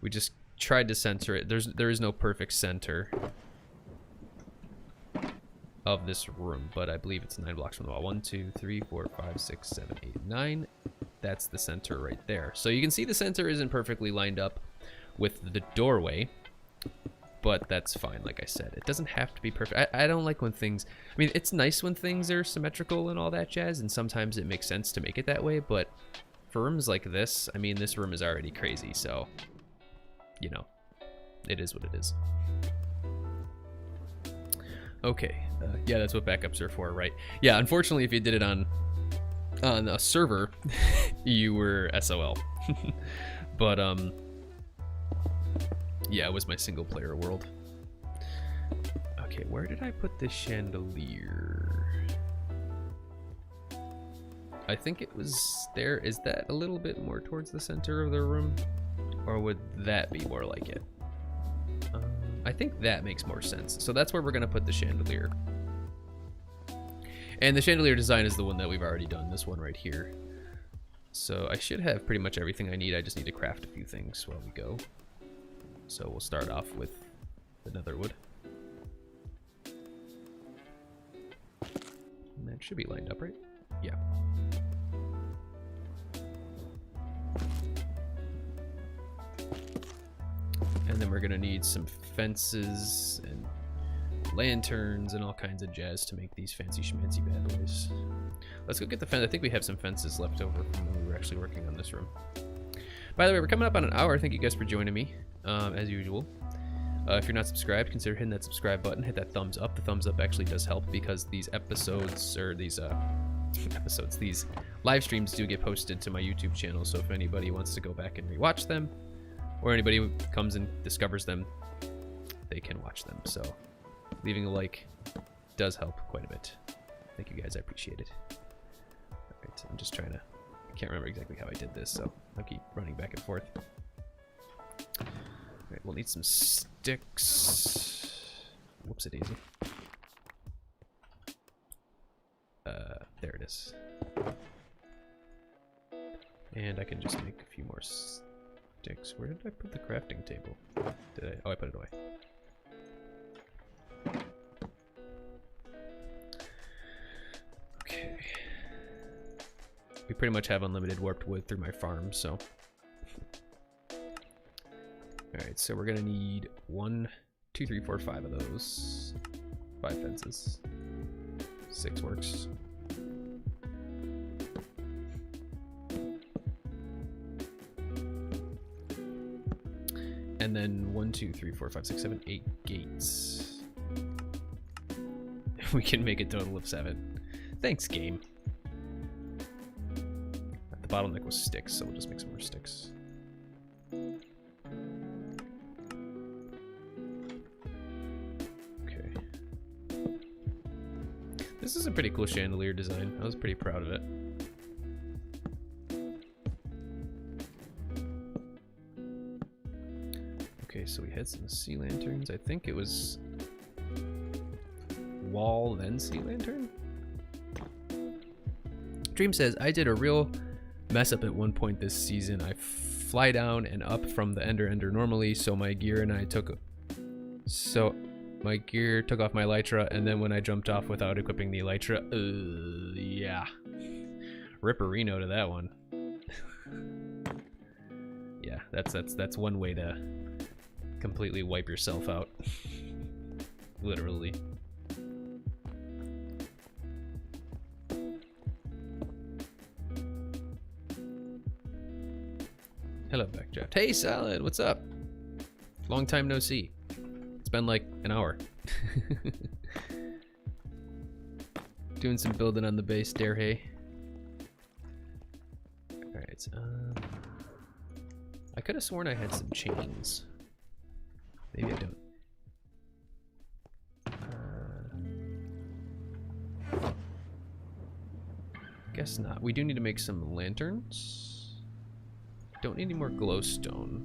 We just tried to center it. There is no perfect center of this room, but I believe it's 9 blocks from the wall. 1, 2, 3, 4, 5, 6, 7, 8, 9. That's the center right there. So you can see the center isn't perfectly lined up with the doorway, but that's fine. Like I said, it doesn't have to be perfect. I don't like when things, I mean, it's nice when things are symmetrical and all that jazz, and sometimes it makes sense to make it that way, but for rooms like this, I mean, this room is already crazy, so, you know, it is what it is. Okay, yeah, that's what backups are for, right? Yeah, unfortunately, if you did it on a server, you were SOL. But, yeah, it was my single player world. Okay, where did I put this chandelier? I think it was there. Is that a little bit more towards the center of the room? Or would that be more like it? I think that makes more sense. So that's where we're going to put the chandelier. And the chandelier design is the one that we've already done, this one right here. So I should have pretty much everything I need. I just need to craft a few things while we go. So we'll start off with the nether wood. And that should be lined up, right? Yeah. And then we're gonna need some fences and lanterns and all kinds of jazz to make these fancy schmancy bad boys. Let's go get the fence. I think we have some fences left over from when we were actually working on this room. By the way, we're coming up on an hour. Thank you guys for joining me, as usual. If you're not subscribed, consider hitting that subscribe button. Hit that thumbs up. The thumbs up actually does help because these episodes, or these these live streams do get posted to my YouTube channel. So if anybody wants to go back and rewatch them, or anybody who comes and discovers them, they can watch them. So leaving a like does help quite a bit. Thank you guys, I appreciate it. Alright, I'm just trying to can't remember exactly how I did this, so I'll keep running back and forth. Alright, we'll need some sticks. Whoops-a-daisy. There it is. And I can just make a few more sticks. Where did I put the crafting table? Did I? Oh, I put it away. Okay. We pretty much have unlimited warped wood through my farm, so. Alright, so we're gonna need 1, 2, 3, 4, 5 of those. 5 fences. 6 works. And then 1, 2, 3, 4, 5, 6, 7, 8 gates. We can make a total of 7. Thanks, game. The bottleneck was sticks, so we'll just make some more sticks. Okay. This is a pretty cool chandelier design. I was pretty proud of it. Okay, so we had some sea lanterns. I think it was wall, then sea lantern? Dream says, I did a real mess up at one point this season. I fly down and up from the ender normally, so my gear took off my elytra, and then when I jumped off without equipping the elytra, yeah. Ripperino to that one. Yeah, that's one way to completely wipe yourself out. Literally. Hello, Backdraft. Hey, Salad, what's up? Long time no see. It's been like an hour. Doing some building on the base there, hey. Alright, I could have sworn I had some chains. Maybe I don't. Guess not. We do need to make some lanterns. Don't need any more glowstone.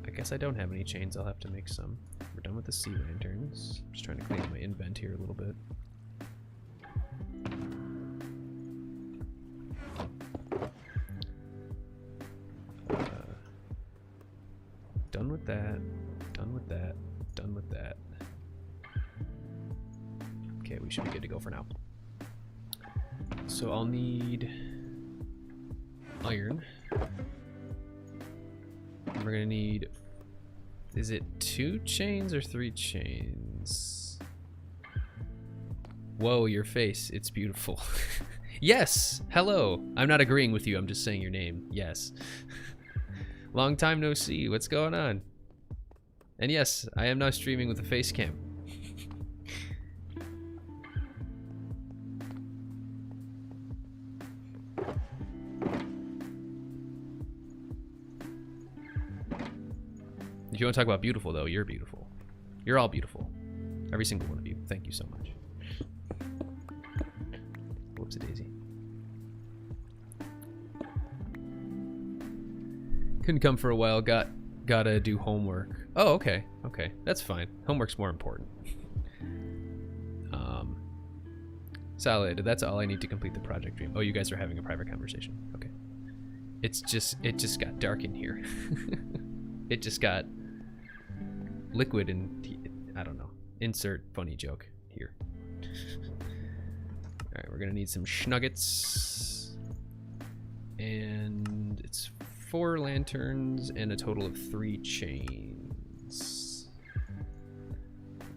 I guess I don't have any chains. I'll have to make some. We're done with the sea lanterns. I'm just trying to clean up my invent here a little bit. Done with that. Done with that. Done with that. Okay, we should be good to go for now. So I'll need iron. And we're gonna need, is it 2 chains or 3 chains? Whoa, your face, it's beautiful. Yes, hello. I'm not agreeing with you, I'm just saying your name. Yes. Long time no see, what's going on? And yes, I am now streaming with a face cam. If you want to talk about beautiful, though, you're beautiful. You're all beautiful. Every single one of you. Thank you so much. Whoops-a-daisy. Couldn't come for a while. Gotta do homework. Oh, okay. Okay, that's fine. Homework's more important. Solid. That's all I need to complete the project dream. Oh, you guys are having a private conversation. Okay. It just got dark in here. It just got liquid and I don't know. Insert funny joke here. All right, we're gonna need some schnuggets, and it's 4 lanterns and a total of 3 chains.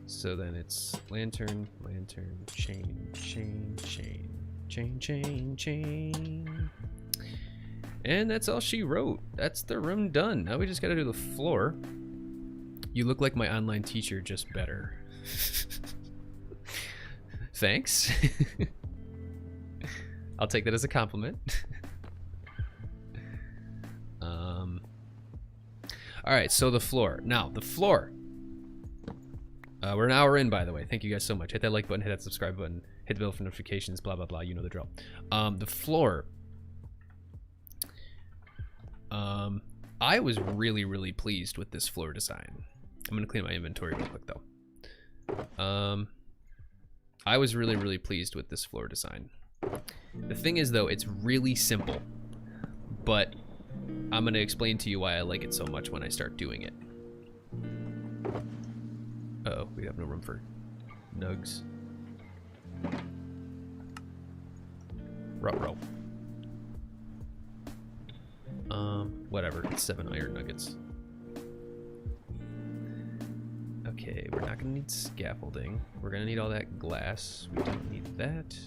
So then it's lantern, lantern, chain, chain, chain, chain, chain, chain. And that's all she wrote. That's the room done. Now we just gotta do the floor. You look like my online teacher, just better. Thanks. I'll take that as a compliment. All right, so the floor. Now, the floor. We're an hour in, by the way. Thank you guys so much. Hit that like button, hit that subscribe button, hit the bell for notifications, blah, blah, blah. You know the drill. The floor. I was really, really pleased with this floor design. I'm going to clean my inventory real quick, though. I was really, really pleased with this floor design. The thing is, though, it's really simple. But I'm going to explain to you why I like it so much when I start doing it. Uh-oh, we have no room for nugs. Ruh-roh. Whatever, it's 7 iron nuggets. Okay, we're not gonna need scaffolding. We're gonna need all that glass. We don't need that.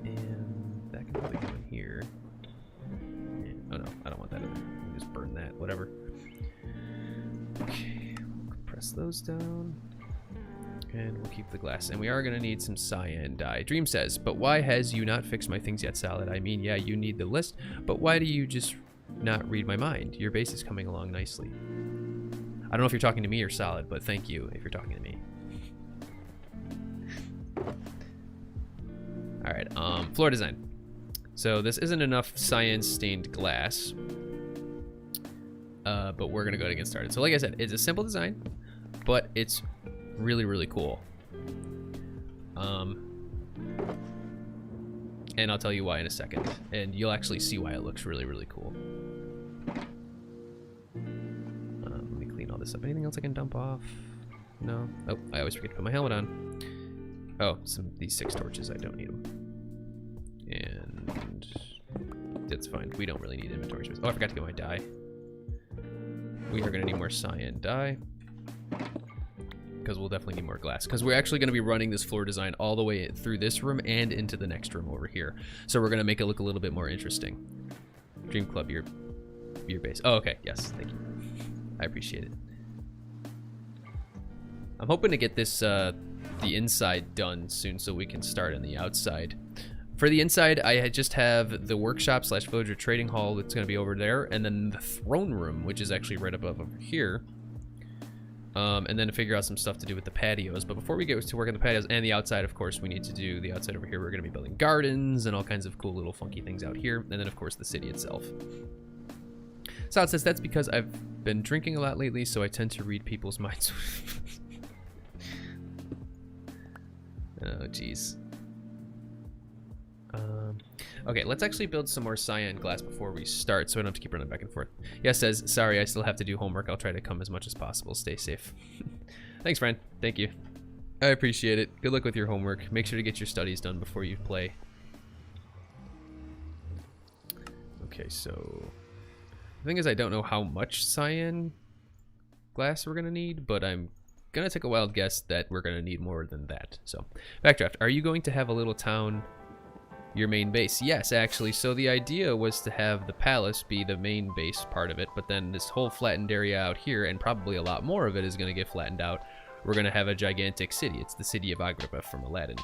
And that can probably go in here. And, oh no, I don't want that in there. We can just burn that, whatever. Okay, we'll compress those down. And we'll keep the glass. And we are gonna need some cyan dye. Dream says, but why has you not fixed my things yet, Salad? I mean, yeah, you need the list, but why do you just not read my mind? Your base is coming along nicely. I don't know if you're talking to me or Salad, but thank you if you're talking to me. All right, floor design. So this isn't enough cyan stained glass, but we're gonna go ahead and get started. So like I said, it's a simple design, but it's really, really cool. And I'll tell you why in a second, and you'll actually see why it looks really, really cool. Let me clean all this up. Anything else I can dump off? No. Oh, I always forget to put my helmet on. Oh, these 6 torches, I don't need them. And that's fine. We don't really need inventory space. Oh, I forgot to get my dye. We are gonna need more cyan dye, because we'll definitely need more glass, because we're actually going to be running this floor design all the way through this room and into the next room over here. So we're going to make it look a little bit more interesting. Dream Club, your base. Oh, okay. Yes, thank you. I appreciate it. I'm hoping to get this the inside done soon so we can start on the outside. For the inside, I just have the workshop / villager trading hall that's going to be over there, and then the throne room, which is actually right above over here. And then to figure out some stuff to do with the patios. But before we get to work on the patios and the outside, of course, we need to do the outside over here. We're going to be building gardens and all kinds of cool little funky things out here. And then, of course, the city itself. So it says, that's because I've been drinking a lot lately, so I tend to read people's minds. Oh, jeez. Okay, let's actually build some more cyan glass before we start, so I don't have to keep running back and forth. Yeah, says, sorry, I still have to do homework. I'll try to come as much as possible. Stay safe. Thanks, friend. Thank you. I appreciate it. Good luck with your homework. Make sure to get your studies done before you play. Okay, so the thing is, I don't know how much cyan glass we're gonna need, but I'm gonna take a wild guess that we're gonna need more than that. So, Backdraft, are you going to have a little town, your main base? Yes, actually. So the idea was to have the palace be the main base part of it, but then this whole flattened area out here, and probably a lot more of it, is going to get flattened out. We're going to have a gigantic city. It's the city of Agrippa from Aladdin.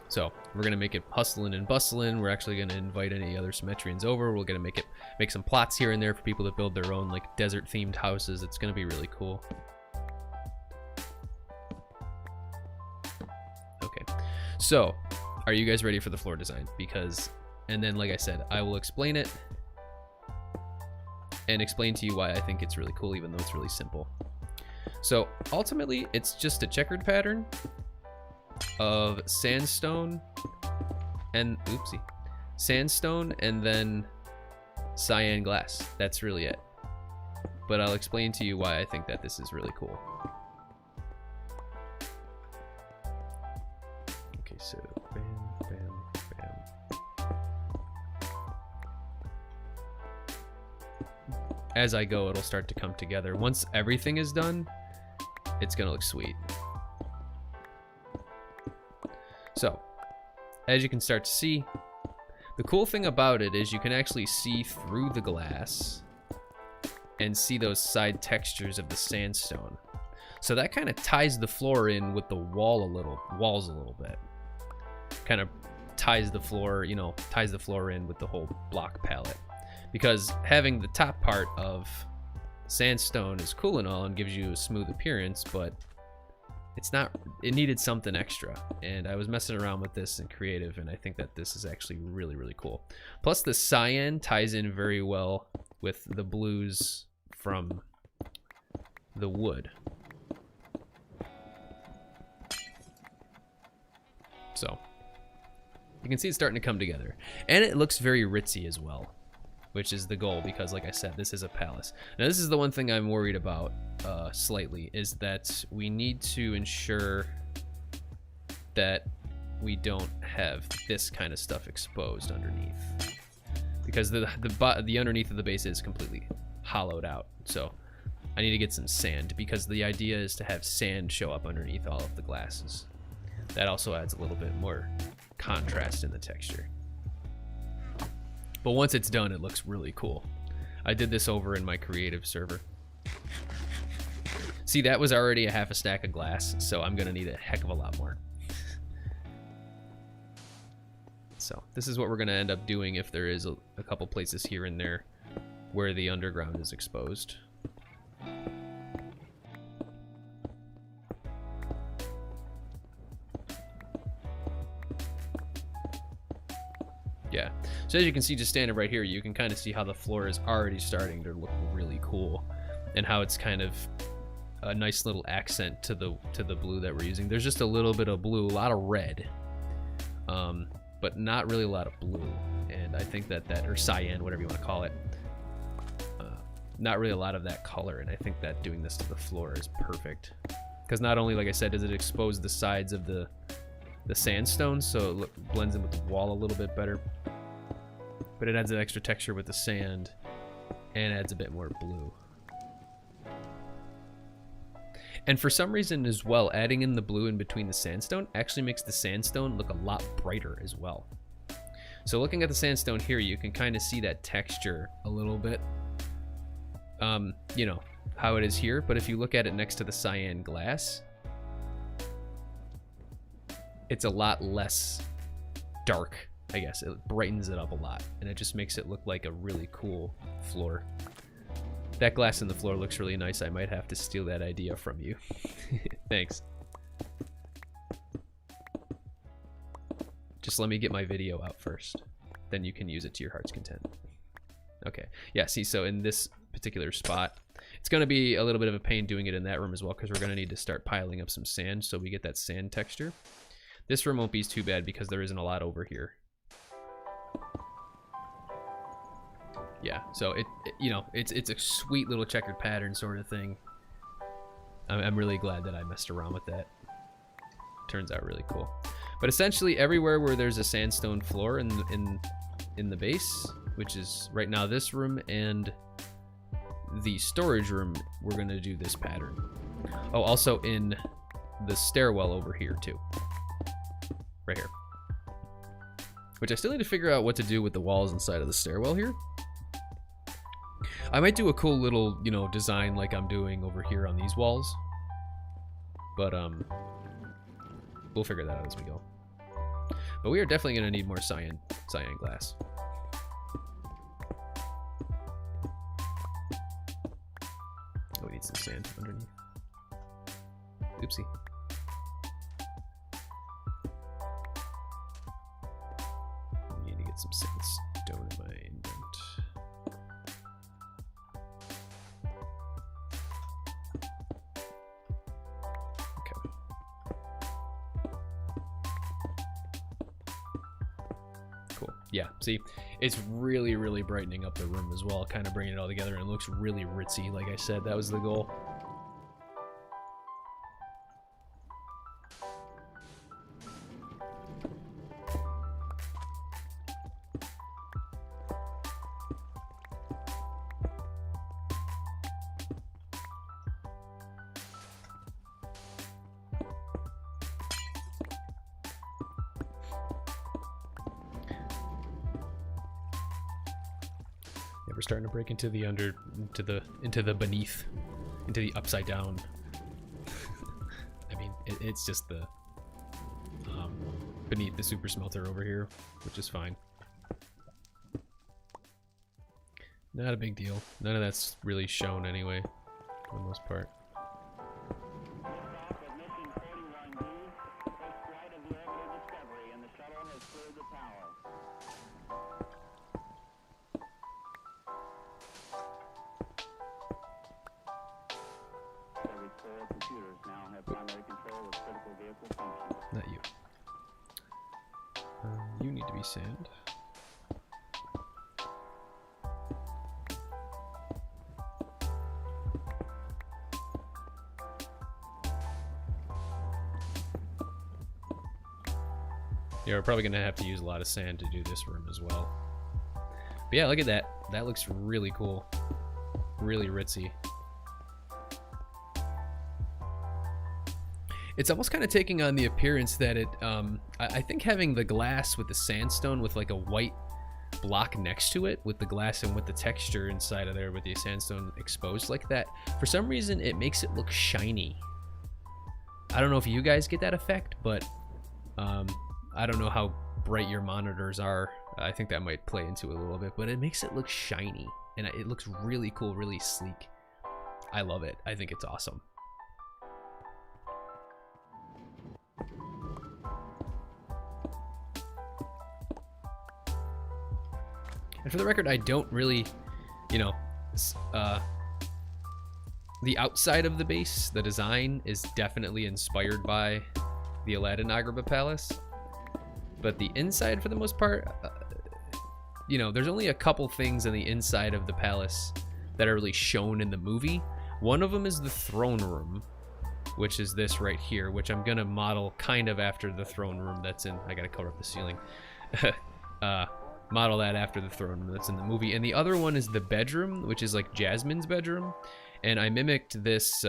So we're going to make it hustling and bustling. We're actually going to invite any other Symmetrians over. We're going to make some plots here and there for people to build their own like desert themed houses. It's going to be really cool. Okay. So, are you guys ready for the floor design? Because, and then like I said, I will explain it and explain to you why I think it's really cool, even though it's really simple. So, ultimately, it's just a checkered pattern of sandstone and, oopsie, sandstone and then cyan glass. That's really it. But I'll explain to you why I think that this is really cool. So, bam, bam, bam. As I go, it'll start to come together. Once everything is done, it's gonna look sweet. So, as you can start to see, the cool thing about it is you can actually see through the glass and see those side textures of the sandstone. So that kind of ties the floor in with the walls a little bit. Kind of ties the floor, you know, ties the floor in with the whole block palette. Because having the top part of sandstone is cool and all and gives you a smooth appearance, but it's not, it needed something extra. And I was messing around with this in creative, and I think that this is actually really, really cool. Plus the cyan ties in very well with the blues from the wood. So you can see it's starting to come together. And it looks very ritzy as well, which is the goal, because like I said, this is a palace. Now this is the one thing I'm worried about slightly, is that we need to ensure that we don't have this kind of stuff exposed underneath, because the underneath of the base is completely hollowed out. So I need to get some sand, because the idea is to have sand show up underneath all of the glasses. That also adds a little bit more contrast in the texture. But once it's done, it looks really cool. I did this over in my creative server. See, that was already a half a stack of glass, so I'm gonna need a heck of a lot more. So this is what we're gonna end up doing if there is a couple places here and there where the underground is exposed. Yeah, so as you can see, just standing right here, you can kind of see how the floor is already starting to look really cool, and how it's kind of a nice little accent to the blue that we're using. There's just a little bit of blue, a lot of red, but not really a lot of blue. And I think that or cyan, whatever you want to call it, not really a lot of that color. And I think that doing this to the floor is perfect, because not only, like I said, does it expose the sides of the sandstone, so it blends in with the wall a little bit better, but it adds an extra texture with the sand and adds a bit more blue. And for some reason as well, adding in the blue in between the sandstone actually makes the sandstone look a lot brighter as well. So looking at the sandstone here, you can kind of see that texture a little bit, you know, how it is here. But if you look at it next to the cyan glass, it's a lot less dark, I guess. It brightens it up a lot, and it just makes it look like a really cool floor. That glass in the floor looks really nice. I might have to steal that idea from you. Thanks. Just let me get my video out first. Then you can use it to your heart's content. Okay, yeah, see, so in this particular spot, it's gonna be a little bit of a pain doing it in that room as well, because we're gonna need to start piling up some sand so we get that sand texture. This room won't be too bad because there isn't a lot over here. Yeah, so it you know, it's a sweet little checkered pattern sort of thing. I'm really glad that I messed around with that. Turns out really cool. But essentially everywhere where there's a sandstone floor in the base, which is right now this room and the storage room, we're gonna do this pattern. Oh, also in the stairwell over here too. Right here. Which I still need to figure out what to do with the walls inside of the stairwell here. I might do a cool little, you know, design like I'm doing over here on these walls. But, we'll figure that out as we go. But we are definitely going to need more cyan glass. Oh, we need some sand underneath. Oopsie. We need to get some sandstone in my indent. Yeah, see, it's really, really brightening up the room as well, kind of bringing it all together, and it looks really ritzy. Like I said, that was the goal. We're starting to break into the into the beneath, into the upside down. I mean, it's just the beneath the super smelter over here, which is fine. Not a big deal. None of that's really shown anyway, for the most part. Not you. You need to be sand. Yeah, we're probably gonna have to use a lot of sand to do this room as well. But yeah, look at that. That looks really cool. Really ritzy. It's almost kind of taking on the appearance that it, I think having the glass with the sandstone with like a white block next to it with the glass and with the texture inside of there with the sandstone exposed like that, for some reason it makes it look shiny. I don't know if you guys get that effect, but I don't know how bright your monitors are. I think that might play into it a little bit, but it makes it look shiny and it looks really cool, really sleek. I love it. I think it's awesome. And for the record, I don't really, you know, the outside of the base, the design is definitely inspired by the Aladdin Agrabah Palace. But the inside, for the most part, you know, there's only a couple things on the inside of the palace that are really shown in the movie. One of them is the throne room, which is this right here, which I'm gonna model kind of after the throne room that's in, I gotta cover up the ceiling. Model that after the throne room that's in the movie. And the other one is the bedroom, which is like Jasmine's bedroom. And I mimicked this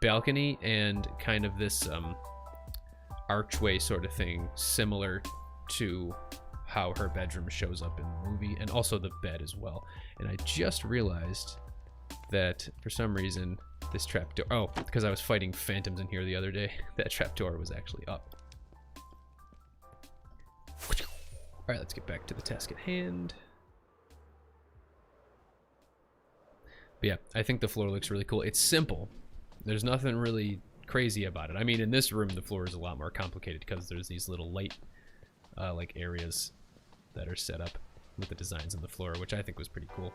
balcony and kind of this archway sort of thing, similar to how her bedroom shows up in the movie, and also the bed as well. And I just realized that for some reason this trapdoor, oh, because I was fighting phantoms in here the other day, that trapdoor was actually up. All right, let's get back to the task at hand. But yeah, I think the floor looks really cool. It's simple. There's nothing really crazy about it. I mean, in this room, the floor is a lot more complicated because there's these little light like areas that are set up with the designs on the floor, which I think was pretty cool.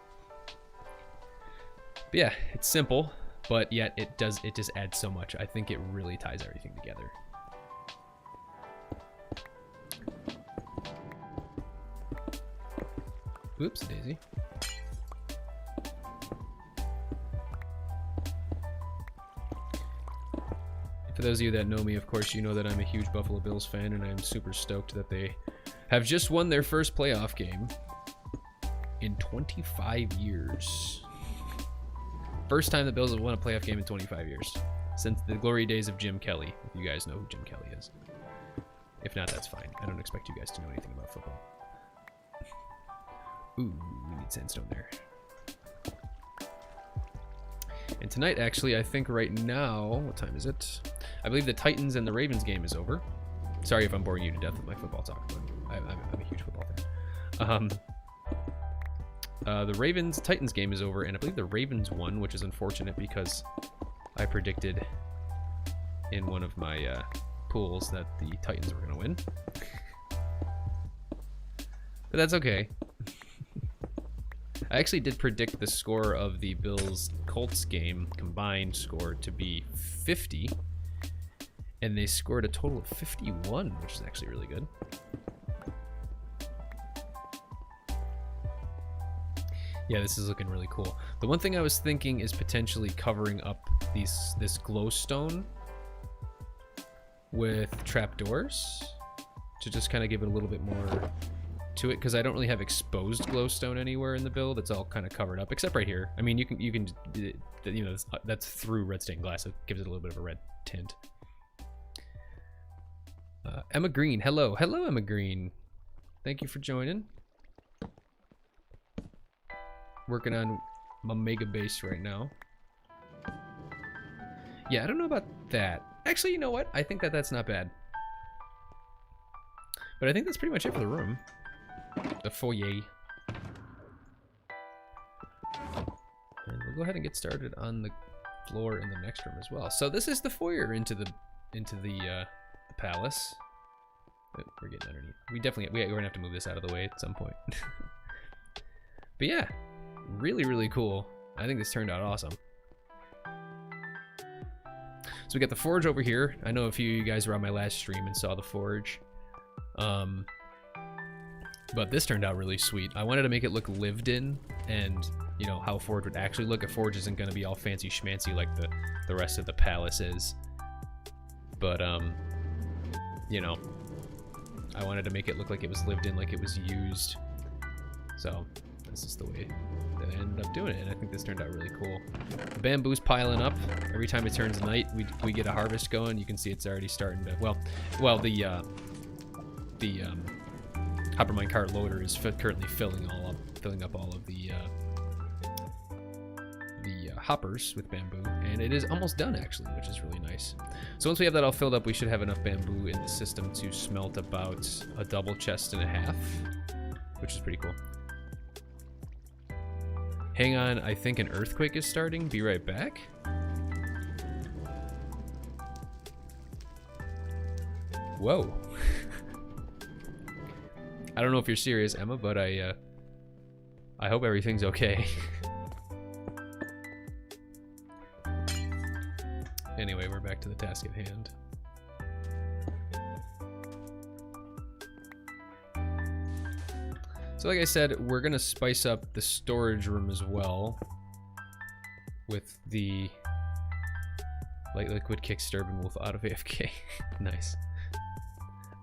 But yeah, it's simple, but yet it just adds so much. I think it really ties everything together. Oops, daisy. For those of you that know me, of course, you know that I'm a huge Buffalo Bills fan, and I'm super stoked that they have just won their first playoff game in 25 years. First time the Bills have won a playoff game in 25 years. Since the glory days of Jim Kelly, if you guys know who Jim Kelly is. If not, that's fine. I don't expect you guys to know anything about football. Ooh, we need sandstone there. And tonight, actually, I think right now, what time is it? I believe the Titans and the Ravens game is over. Sorry if I'm boring you to death with my football talk, but I'm a huge football fan. The Ravens-Titans game is over, and I believe the Ravens won, which is unfortunate because I predicted in one of my pools that the Titans were going to win. But that's okay. I actually did predict the score of the Bills-Colts game, combined score, to be 50. And they scored a total of 51, which is actually really good. Yeah, this is looking really cool. The one thing I was thinking is potentially covering up this glowstone with trapdoors to just kind of give it a little bit more to it, because I don't really have exposed glowstone anywhere in the build. It's all kind of covered up, except right here. I mean, you can you know, that's through red stained glass. It gives it a little bit of a red tint. Emma Green, hello Emma Green. Thank you for joining. Working on my mega base right now. Yeah, I don't know about that. Actually, you know what? I think that's not bad. But I think that's pretty much it for the room. The foyer. go ahead and get started on the floor in the next room as well. So this is the foyer into the palace. We're getting underneath. We're gonna have to move this out of the way at some point. But yeah, really cool. I think this turned out awesome. So we got the forge over here. I know a few of you guys were on my last stream and saw the forge. But this turned out really sweet. I wanted to make it look lived in, and you know how a forge would actually look. A forge isn't going to be all fancy schmancy like the rest of the palace is. But you know, I wanted to make it look like it was lived in, like it was used. So this is the way that I ended up doing it, and I think this turned out really cool. The bamboo's piling up. Every time it turns night, we get a harvest going. You can see it's already starting to, well, the hopper minecart loader is currently filling up all of the hoppers with bamboo, and it is almost done actually, which is really nice. So once we have that all filled up, we should have enough bamboo in the system to smelt about a double chest and a half, which is pretty cool. Hang on, I think an earthquake is starting. Be right back. Whoa. I don't know if you're serious, Emma, but I hope everything's okay. Anyway, we're back to the task at hand. So like I said, we're gonna spice up the storage room as well with the light liquid kick disturbing wolf out of AFK. Nice.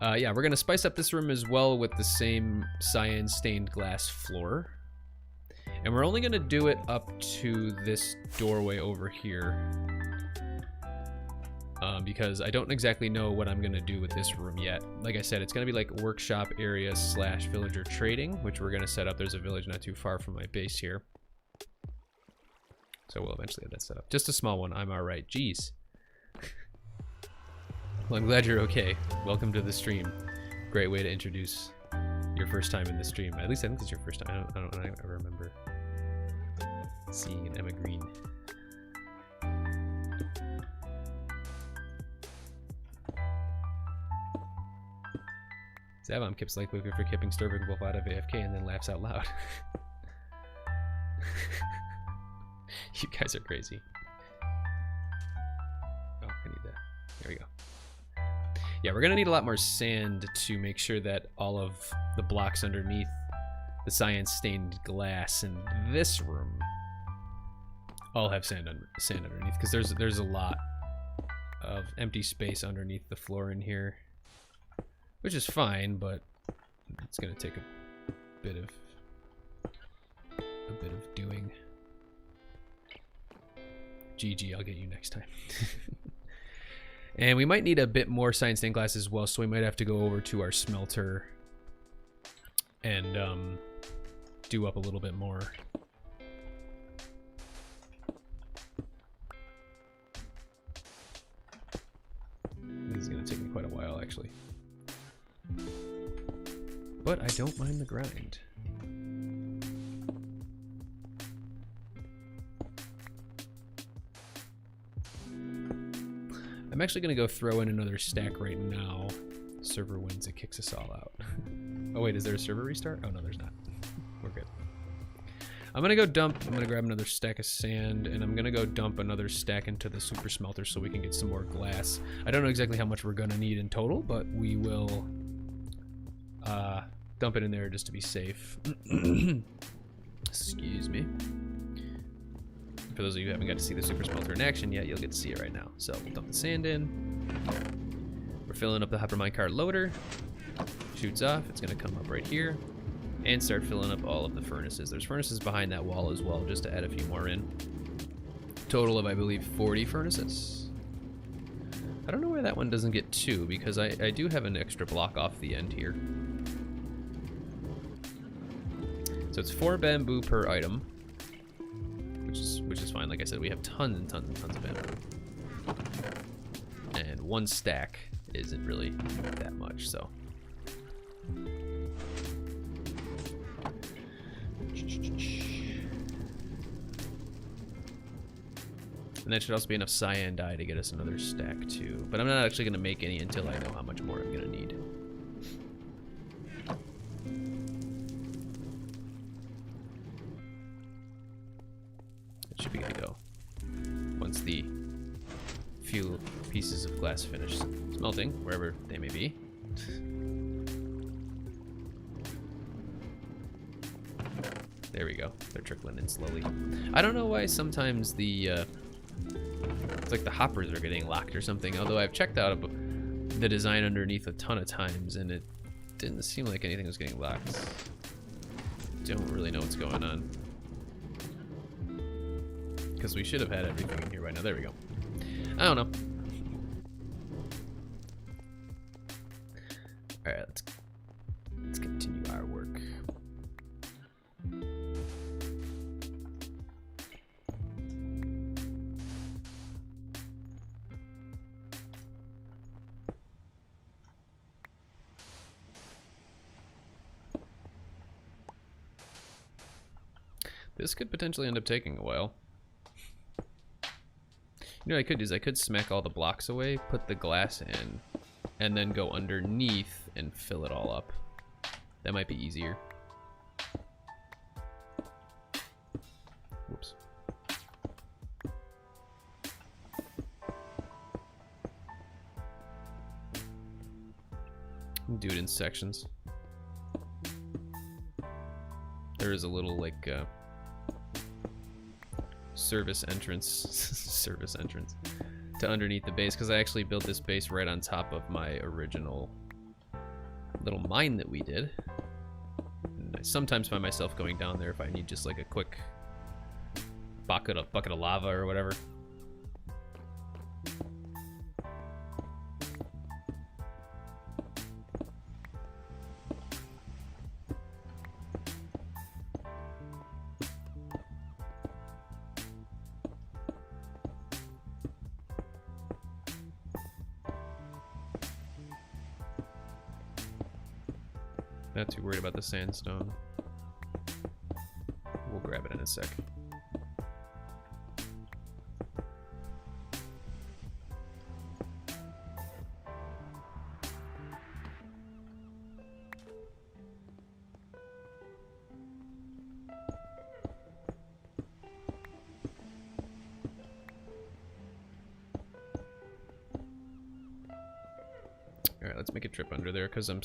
Yeah, we're gonna spice up this room as well with the same cyan stained glass floor. And we're only gonna do it up to this doorway over here. Because I don't exactly know what I'm gonna do with this room yet. Like I said, it's gonna be like workshop area / villager trading, which we're gonna set up. There's a village not too far from my base here. So we'll eventually have that set up. Just a small one, I'm alright. Jeez. Well, I'm glad you're okay. Welcome to the stream. Great way to introduce your first time in the stream. At least I think it's your first time. I don't remember seeing an Emma Green. Zavon keeps like looking for Kipping Sturving Wolf out of AFK and then laughs out loud. You guys are crazy. Oh, I need that. There we go. Yeah, we're gonna need a lot more sand to make sure that all of the blocks underneath the cyan stained glass in this room all have sand underneath, because there's a lot of empty space underneath the floor in here. Which is fine, but it's gonna take a bit of doing. GG, I'll get you next time. And we might need a bit more cyan stained glass as well, so we might have to go over to our smelter and do up a little bit more. This is gonna take me quite a while, actually. But I don't mind the grind. I'm actually gonna go throw in another stack right now. Server wins, it kicks us all out. Oh wait, is there a server restart? Oh no, there's not. We're good. I'm gonna grab another stack of sand, and I'm gonna go dump another stack into the super smelter so we can get some more glass. I don't know exactly how much we're gonna need in total, but we will dump it in there just to be safe. Excuse me. For those of you who haven't got to see the super smelter in action yet, you'll get to see it right now. So we'll dump the sand in. We're filling up the hopper minecart loader. Shoots off. It's going to come up right here and start filling up all of the furnaces. There's furnaces behind that wall as well, just to add a few more in. Total of, I believe, 40 furnaces. I don't know why that one doesn't get 2, because I do have an extra block off the end here. So it's 4 bamboo per item, which is fine. Like I said, we have tons and tons and tons of bamboo, and 1 stack isn't really that much. So And that should also be enough cyan dye to get us another stack too. But I'm not actually going to make any until I know how much more I'm going to need. It should be good to go. Once the few pieces of glass finish smelting, wherever they may be. There we go. They're trickling in slowly. I don't know why sometimes the it's like the hoppers are getting locked or something. Although I've checked out the design underneath a ton of times and it didn't seem like anything was getting locked. Don't really know what's going on. Because we should have had everything in here right now. There we go. I don't know. All right, let's continue our work. This could potentially end up taking a while. You know what I could do is I could smack all the blocks away, put the glass in, and then go underneath and fill it all up. That might be easier. Whoops. Do it in sections. There is a little like service entrance service entrance to underneath the base because I actually built this base right on top of my original little mine that we did. And I sometimes find myself going down there if I need just like a quick bucket of lava or whatever. Not too worried about the sandstone. We'll grab it in a sec. Alright, let's make a trip under there because I'm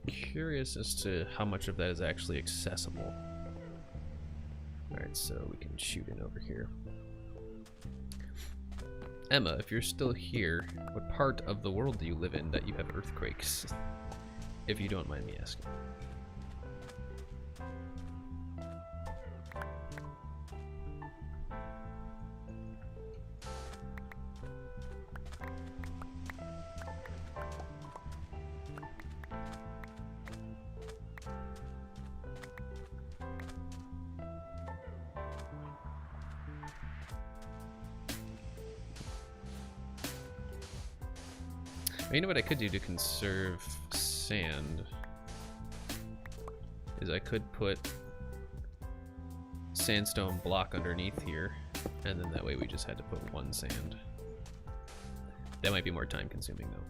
curious as to how much of that is actually accessible. Alright, so we can shoot in over here. Emma, if you're still here, what part of the world do you live in that you have earthquakes? If you don't mind me asking. You know what I could do to conserve sand is I could put sandstone block underneath here, and then that way we just had to put one sand. That might be more time consuming though.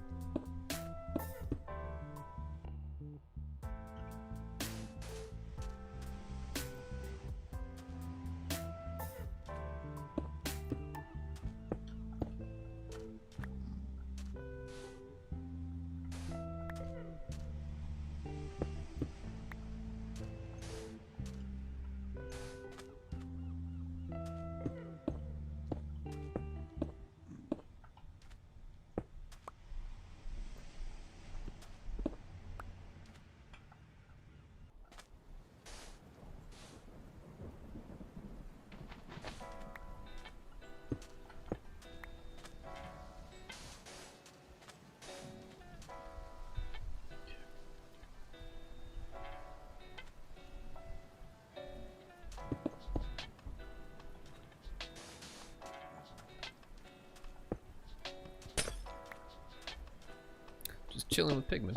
Chilling with pigmen.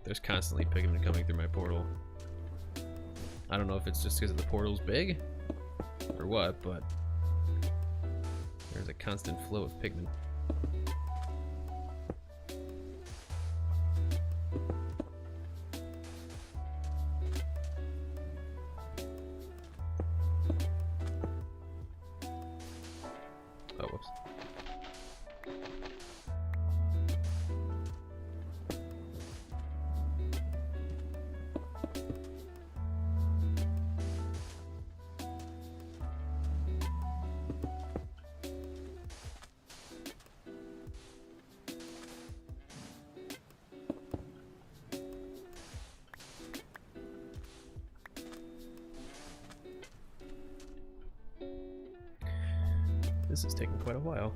There's constantly pigmen coming through my portal. I don't know if it's just because the portal's big or what, but there's a constant flow of pigmen. Oh, whoops. This is taking quite a while.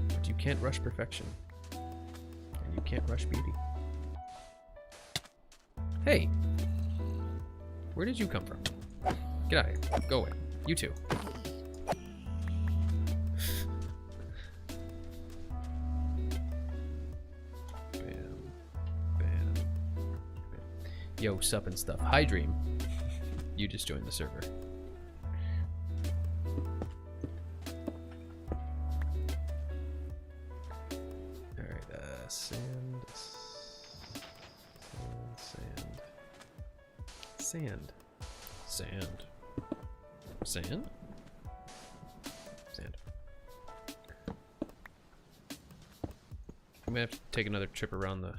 But you can't rush perfection. And you can't rush beauty. Hey! Where did you come from? Get out of here. Go away. You too. Bam. Bam. Bam. Yo, sup and stuff. Hi, Dream. You just joined the server. Alright, sand. Sand. Sand. Sand? Sand. I'm gonna have to take another trip around the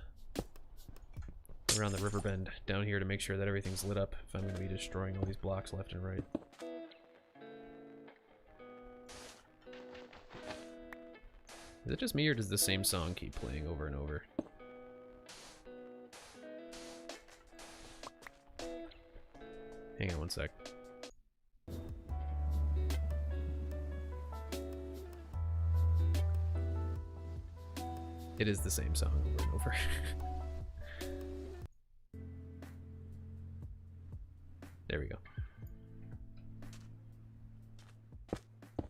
river bend down here to make sure that everything's lit up if I'm going to be destroying all these blocks left and right. Is it just me or does the same song keep playing over and over? Hang on one sec. It is the same song over and over. There we go.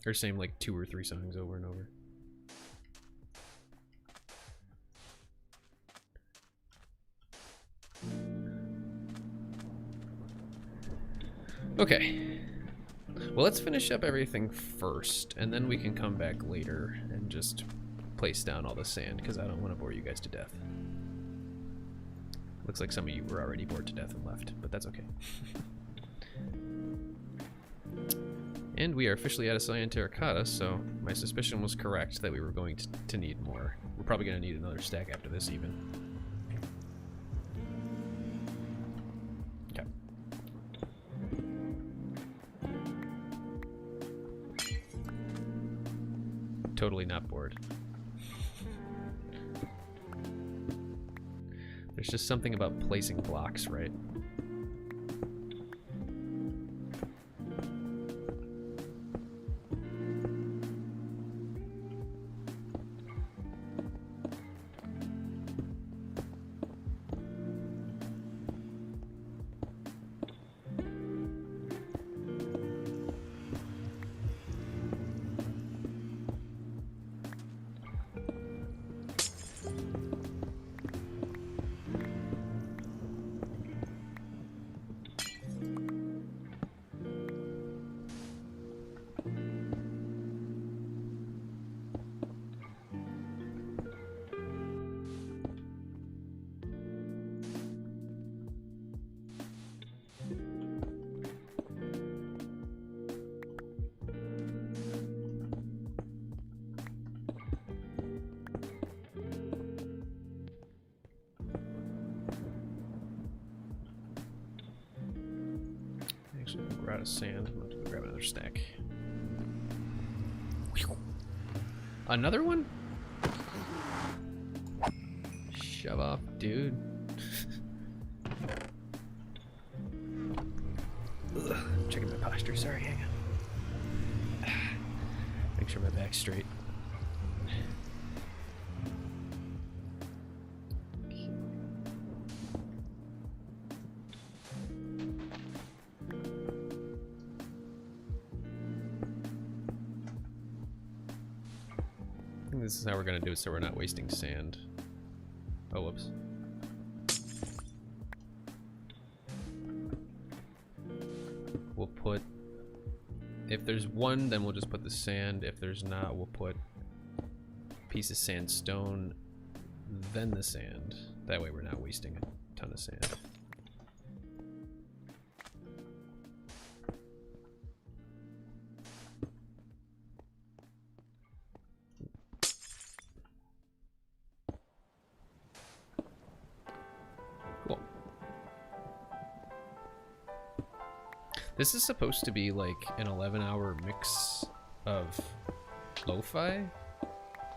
Or same like 2 or 3 songs over and over. Okay. Well, let's finish up everything first, and then we can come back later and just place down all the sand, because I don't want to bore you guys to death. Looks like some of you were already bored to death and left, but that's okay. And we are officially out of cyan terracotta, so my suspicion was correct that we were going to need more. We're probably going to need another stack after this even. Okay. Totally not bored. There's just something about placing blocks, right? We're out of sand. I'm going to grab another stack. Another one? Shove off, dude. Ugh, checking my posture. Sorry, hang on. Make sure my back's straight. This is how we're gonna do it so we're not wasting sand. Oh, whoops. we'll put, if there's one, then we'll just put the sand. If there's not, we'll put a piece of sandstone, then the sand. That way we're not wasting a ton of sand. Cool. This is supposed to be like an 11-hour mix of lo-fi,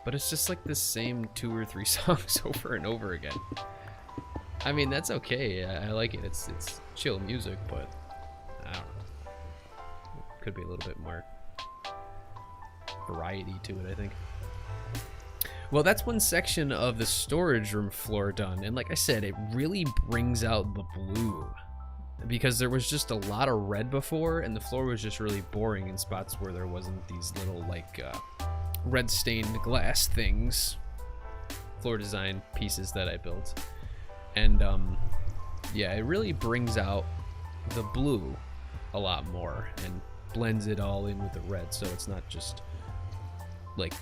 but it's just like the same 2 or 3 songs over and over again. I mean, that's okay. I like it. It's chill music, but I don't know. Could be a little bit more variety to it, I think. Well, that's one section of the storage room floor done, and like I said, it really brings out the blue, because there was just a lot of red before, and the floor was just really boring in spots where there wasn't these little like red stained glass things, floor design pieces that I built. And yeah, it really brings out the blue a lot more and blends it all in with the red, so it's not just like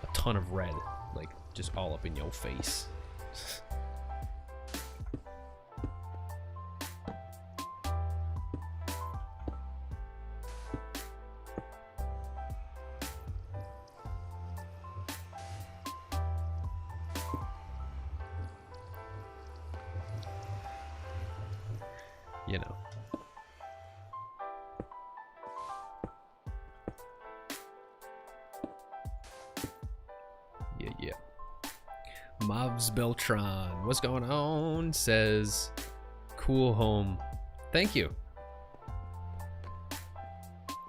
a ton of red, like just all up in your face. You know. Yeah. Mavs Beltron, what's going on? Says, cool home. Thank you.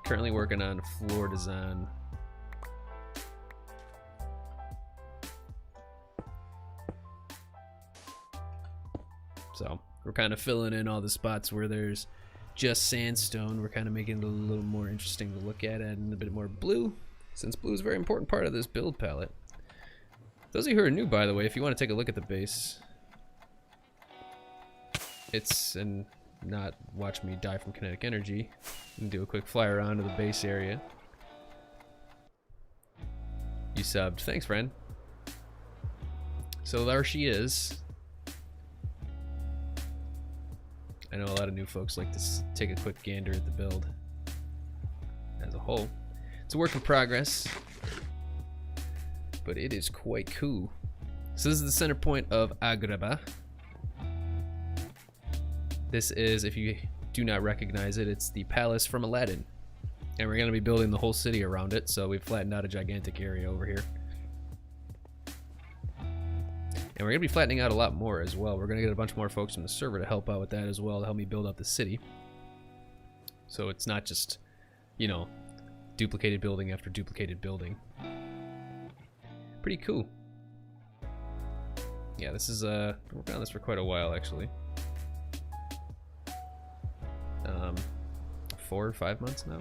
Currently working on floor design. So we're kind of filling in all the spots where there's just sandstone. We're kind of making it a little more interesting to look at, adding a bit more blue, since blue is a very important part of this build palette. Those of you who are new, by the way, if you want to take a look at the base, and not watch me die from kinetic energy, and do a quick fly around to the base area. You subbed. Thanks, friend. So there she is. I know a lot of new folks like to take a quick gander at the build as a whole. It's a work in progress, but it is quite cool. So this is the center point of Agrabah. This is, if you do not recognize it, it's the palace from Aladdin. And we're going to be building the whole city around it, so we've flattened out a gigantic area over here. And we're going to be flattening out a lot more as well. We're going to get a bunch more folks from the server to help out with that as well, to help me build up the city. So it's not just, you know, duplicated building after duplicated building. Pretty cool. Yeah, this is, been working on this for quite a while, actually. 4 or 5 months now.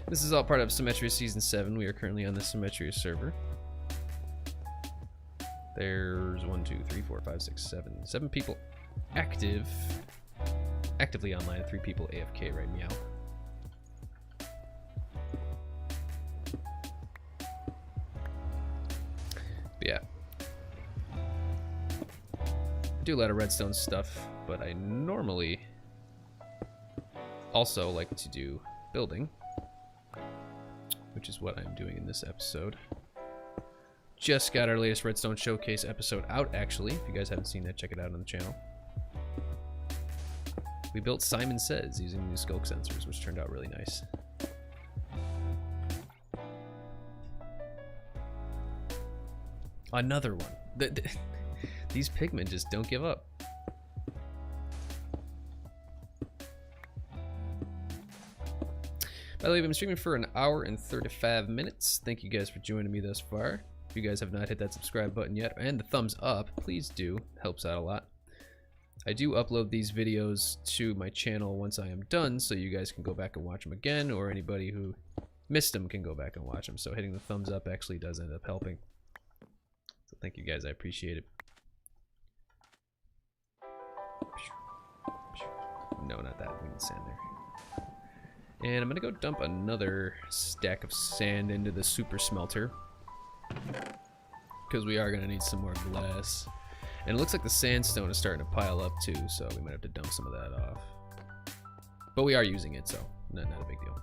This is all part of Symmetria Season 7. We are currently on the Symmetria server. There's 1, 2, 3, 4, 5, 6, 7 people actively online, 3 people AFK right meow. But yeah. I do a lot of redstone stuff, but I normally also like to do building, which is what I'm doing in this episode. Just got our latest Redstone Showcase episode out, actually. If you guys haven't seen that, check it out on the channel. We built Simon Says using new skulk sensors, which turned out really nice. Another one. These pigmen just don't give up. By the way, I've been streaming for an hour and 35 minutes. Thank you guys for joining me thus far. If you guys have not hit that subscribe button yet, and the thumbs up, please do. Helps out a lot. I do upload these videos to my channel once I am done, so you guys can go back and watch them again, or anybody who missed them can go back and watch them. So hitting the thumbs up actually does end up helping. So thank you guys, I appreciate it. No, not that. We need sand there. And I'm gonna go dump another stack of sand into the super smelter, because we are gonna need some more glass. And it looks like the sandstone is starting to pile up too, so we might have to dump some of that off. But we are using it, so not a big deal.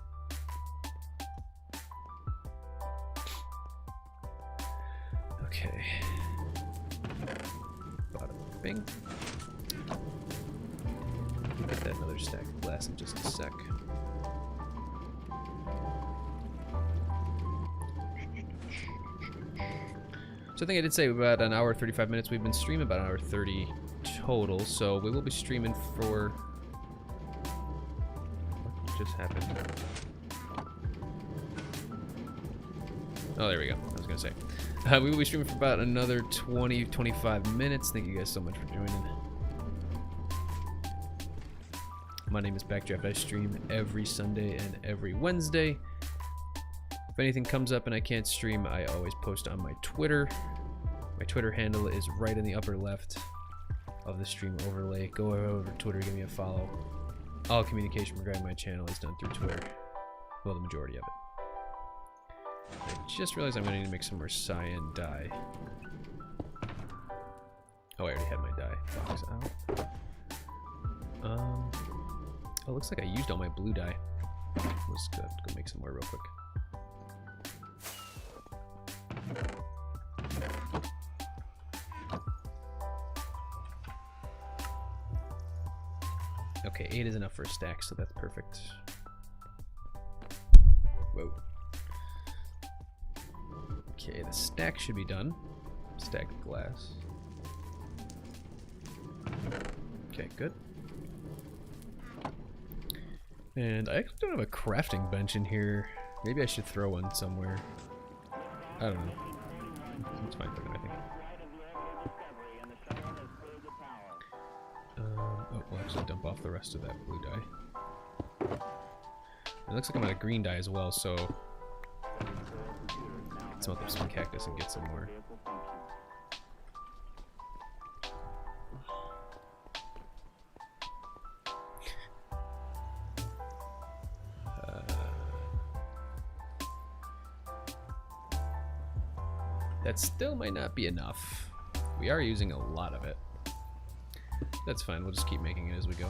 Okay. Bada bing. We'll get that another stack of glass in just a sec. So I think I did say about an hour 35 minutes. We've been streaming about an hour 30 total, so we will be streaming for... What just happened? Oh, there we go. I was going to say. We will be streaming for about another 20-25 minutes. Thank you guys so much for joining. My name is Backdraft. I stream every Sunday and every Wednesday. If anything comes up and I can't stream, I always post on my Twitter. My Twitter handle is right in the upper left of the stream overlay. Go over to Twitter, give me a follow. All communication regarding my channel is done through Twitter. Well, the majority of it. I just realized I'm going to need to make some more cyan dye. Oh, I already had my dye box out. Oh, it looks like I used all my blue dye. Let's go make some more real quick. Okay, 8 is enough for a stack, so that's perfect. Whoa. Okay, the stack should be done. Stack of glass. Okay, good. And I actually don't have a crafting bench in here. Maybe I should throw one somewhere. I don't know. It's fine for now, I think. Oh, we'll actually dump off the rest of that blue dye. It looks like I'm out of green dye as well, so let's smelt up some cactus and get some more. That still might not be enough. We are using a lot of it. That's fine, we'll just keep making it as we go.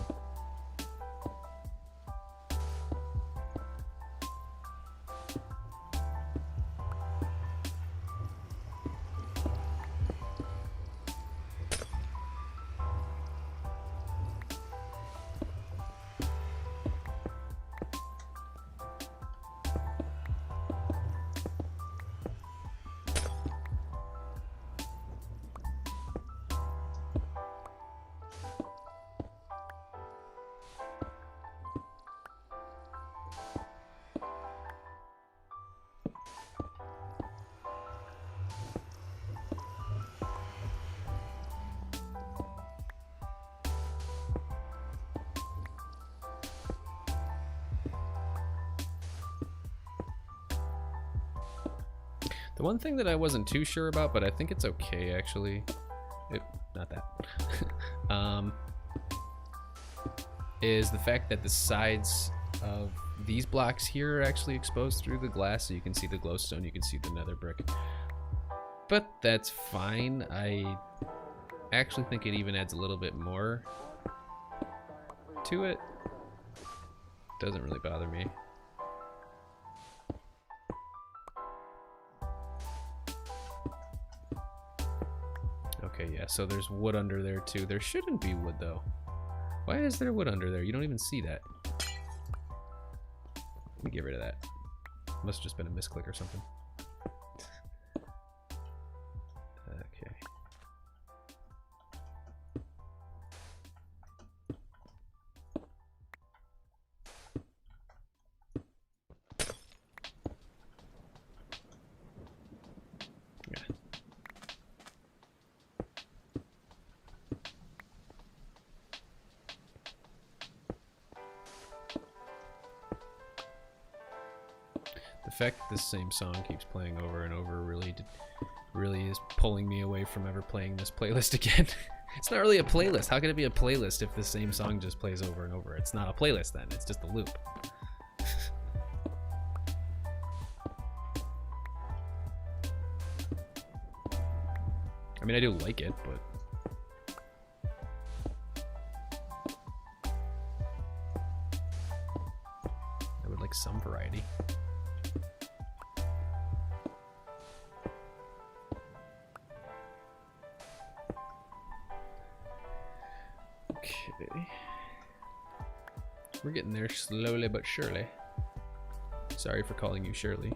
The one thing that I wasn't too sure about, but I think it's okay actually, not that, is the fact that the sides of these blocks here are actually exposed through the glass, so you can see the glowstone, you can see the nether brick. But that's fine. I actually think it even adds a little bit more to it. Doesn't really bother me. Okay, yeah, so there's wood under there too. There shouldn't be wood though. Why is there wood under there? You don't even see that. Let me get rid of that. Must have just been a misclick or something. Okay. The fact that this same song keeps playing over and over really is pulling me away from ever playing this playlist again. It's not really a playlist. How can it be a playlist if the same song just plays over and over? It's not a playlist then. It's just a loop. I mean, I do like it, but... I would like some variety. Okay. We're getting there slowly but surely. Sorry for calling you Shirley.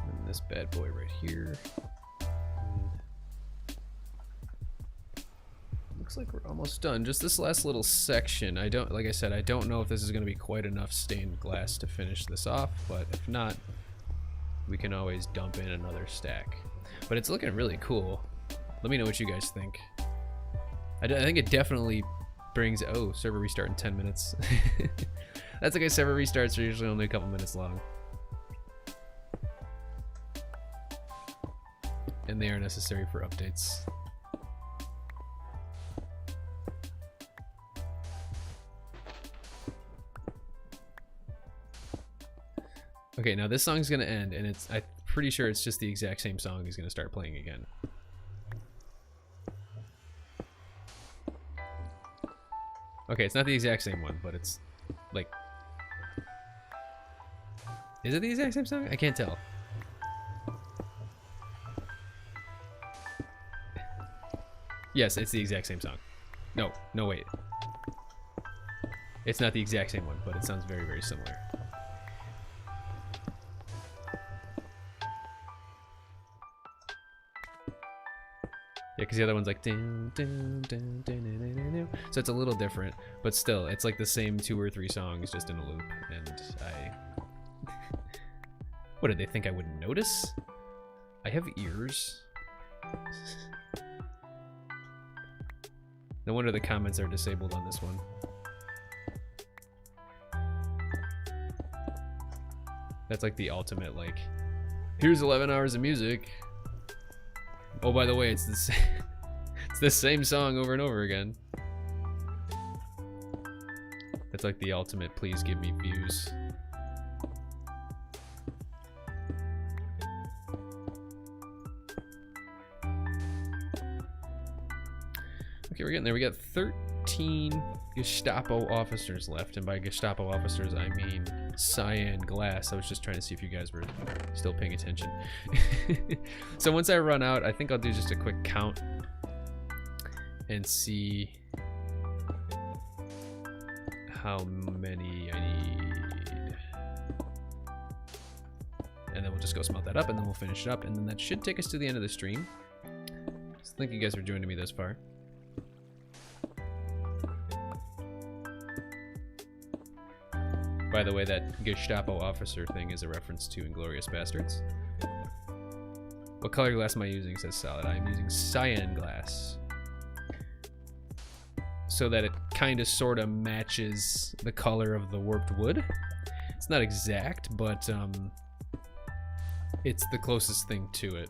And this bad boy right here. Looks like we're almost done. Just this last little section. Like I said, I don't know if this is going to be quite enough stained glass to finish this off, but if not, we can always dump in another stack. But it's looking really cool. Let me know what you guys think. I think it definitely brings... Oh, server restart in 10 minutes. That's okay, server restarts are usually only a couple minutes long. And they are necessary for updates. Okay, now this song's gonna end, and I'm pretty sure it's just the exact same song is gonna start playing again. Okay, it's not the exact same one, but it's like... Is it the exact same song? I can't tell. Yes, it's the exact same song. No, wait. It's not the exact same one, but it sounds very, very similar. Yeah, because the other one's like dun, dun, dun, dun, dun, dun, dun, dun. So it's a little different, but still, it's like the same 2 or 3 songs just in a loop. And what did they think I wouldn't notice? I have ears. No wonder the comments are disabled on this one. That's like the ultimate, like, here's 11 hours of music. Oh, by the way, it's the same song over and over again. That's like the ultimate, please give me views. Okay, we're getting there. We got 13 Gestapo officers left, and by Gestapo officers, I mean cyan glass. I was just trying to see if you guys were still paying attention. So once I run out, I think I'll do just a quick count and see how many I need. And then we'll just go smelt that up, and then we'll finish it up, and then that should take us to the end of the stream. So thank you guys for joining me thus far. By the way, that Gestapo officer thing is a reference to Inglourious Bastards. What color glass am I using, says Salad. I'm using cyan glass. So that it kind of sort of matches the color of the warped wood. It's not exact, but it's the closest thing to it.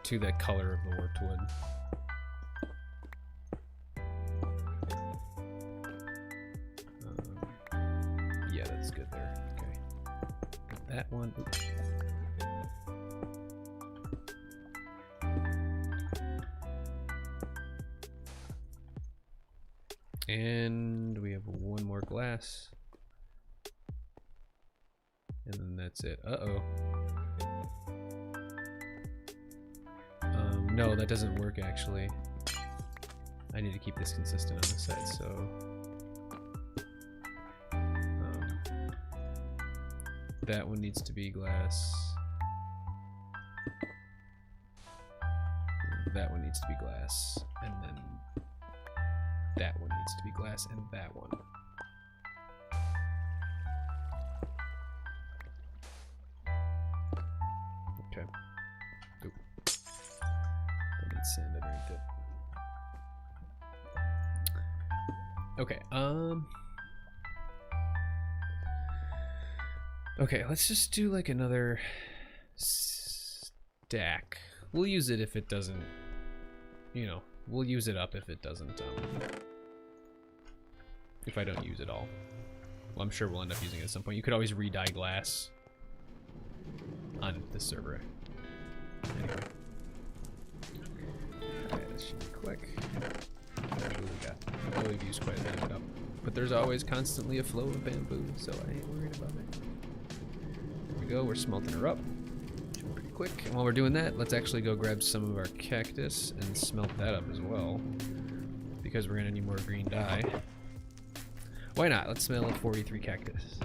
To that color of the warped wood. That's good there. Okay. Got that one. Oops. And we have one more glass. And then that's it. Uh-oh. No, that doesn't work actually. I need to keep this consistent on this side, so... that one needs to be glass. That one needs to be glass. And then that one needs to be glass, and that one. Okay. Oop. need sand underneath it. Okay, okay, let's just do like another stack. We'll use it if it doesn't, you know, we'll use it up if it doesn't, if I don't use it all. Well, I'm sure we'll end up using it at some point. You could always re-dye glass on this server. Anyway. Alright, this should be quick. Actually, we've used quite a bit of it up. But there's always constantly a flow of bamboo, so I ain't worried about it. There we go, we're smelting her up. Should be pretty quick. And while we're doing that, let's actually go grab some of our cactus and smelt that up as well. Because we're gonna need more green dye. Why not? Let's smell 43 cactuses.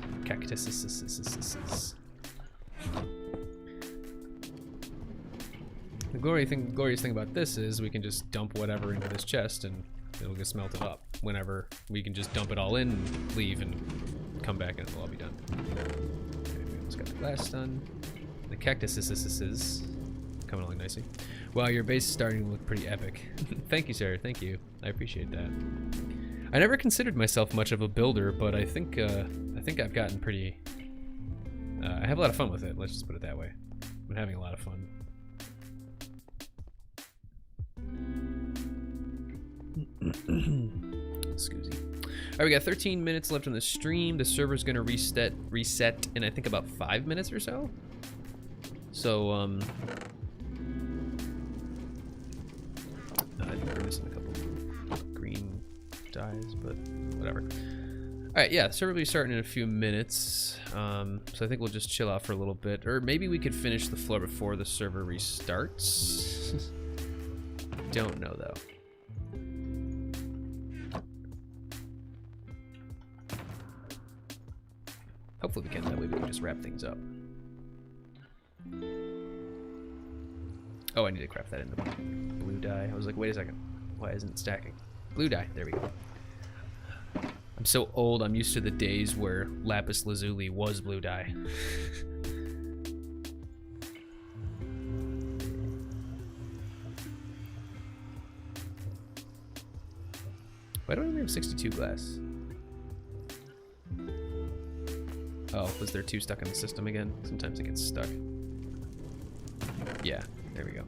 The glorious thing about this is we can just dump whatever into this chest and it'll get smelted up. Whenever we can just dump it all in, leave, and come back and it'll all be done. Okay, we almost got the glass done. The cactuses coming along nicely. Wow, your base is starting to look pretty epic. Thank you, sir. Thank you. I appreciate that. I never considered myself much of a builder, but I think I've gotten pretty. I have a lot of fun with it. Let's just put it that way. I've been having a lot of fun. Excuse me. All right, we got 13 minutes left on the stream. The server's gonna reset in I think about 5 minutes or so. So I think we're missing a couple green dyes, but whatever. All right, yeah, server will be starting in a few minutes. So I think we'll just chill out for a little bit, or maybe we could finish the floor before the server restarts. Don't know though. Hopefully we can, that way we can just wrap things up. Oh, I need to craft that into blue dye. I was like, wait a second, why isn't it stacking? Blue dye, there we go. I'm so old, I'm used to the days where lapis lazuli was blue dye. Why don't we have 62 glass? Oh, was there 2 stuck in the system again? Sometimes it gets stuck. Yeah, there we go.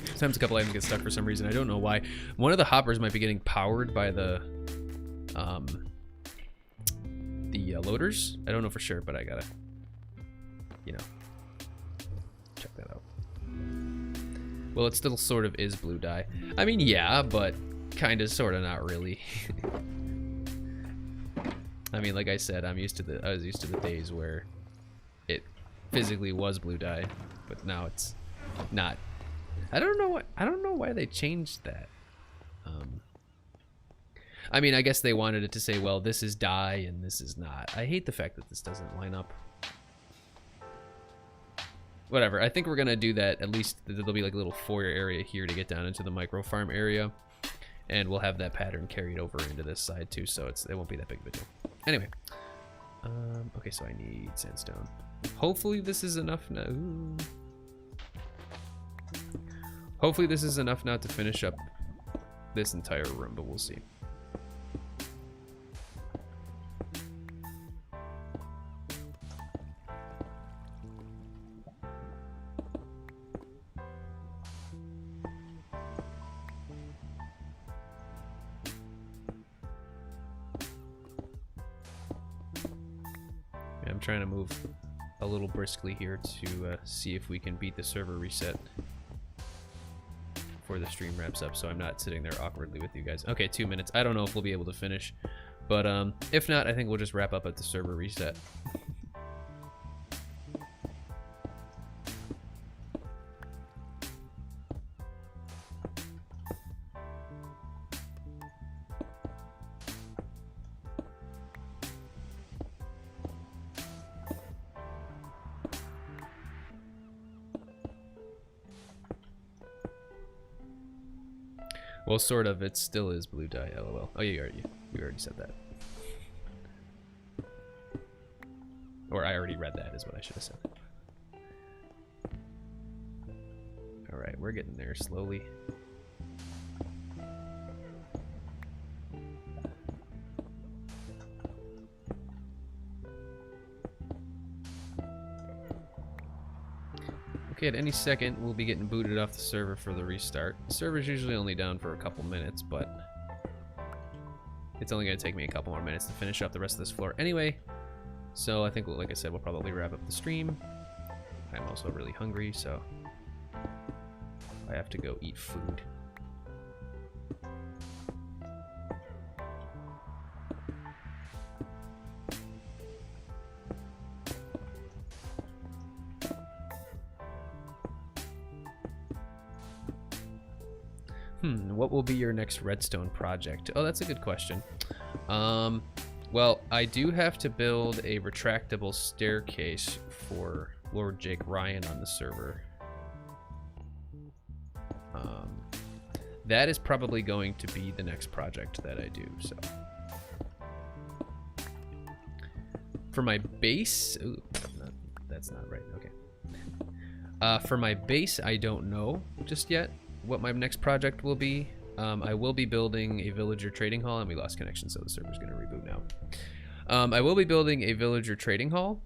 Sometimes a couple items get stuck for some reason. I don't know why. One of the hoppers might be getting powered by the loaders. I don't know for sure, but I gotta, you know, check that out. Well, it still sort of is blue dye. I mean, yeah, but kind of, sort of, not really. I mean, like I said, I was used to the days where it physically was blue dye, but now it's not. I don't know why they changed that. I mean, I guess they wanted it to say, well, this is dye and this is not. I hate the fact that this doesn't line up. Whatever, I think we're gonna do that. At least there'll be like a little foyer area here to get down into the micro farm area, and we'll have that pattern carried over into this side too, so it won't be that big of a deal. Anyway, okay, so I need sandstone. Hopefully this is enough now. Ooh. Hopefully this is enough now to finish up this entire room, but we'll see. I'm trying to move a little briskly here to see if we can beat the server reset before the stream wraps up, so I'm not sitting there awkwardly with you guys. Okay, 2 minutes. I don't know if we'll be able to finish, but if not, I think we'll just wrap up at the server reset. Well, sort of. It still is blue dye. LOL. Oh, you already said that. Or I already read that, is what I should have said. All Alright, we're getting there slowly. Okay, at any second, we'll be getting booted off the server for the restart. The server's usually only down for a couple minutes, but it's only going to take me a couple more minutes to finish up the rest of this floor anyway. So I think, like I said, we'll probably wrap up the stream. I'm also really hungry, so I have to go eat food. What will be your next redstone project? Oh, that's a good question. Well, I do have to build a retractable staircase for Lord Jake Ryan on the server. That is probably going to be the next project that I do, so. For my base, ooh, that's not right, okay. For my base, I don't know just yet what my next project will be. I will be building a villager trading hall, and we lost connection, so the server's gonna reboot now. I will be building a villager trading hall.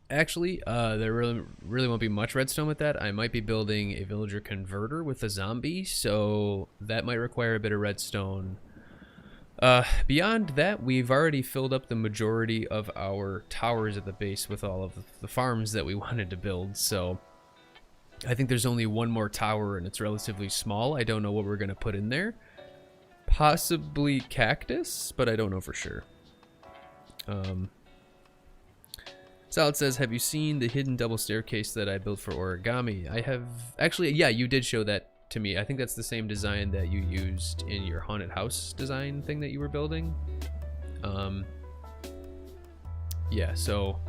Actually, there really won't be much redstone with that. I might be building a villager converter with a zombie, so that might require a bit of redstone. Beyond that, we've already filled up the majority of our towers at the base with all of the farms that we wanted to build, so I think there's only one more tower, and it's relatively small. I don't know what we're going to put in there. Possibly cactus, but I don't know for sure. Salad says, have you seen the hidden double staircase that I built for origami? I have. Actually, yeah, you did show that to me. I think that's the same design that you used in your haunted house design thing that you were building. Yeah, so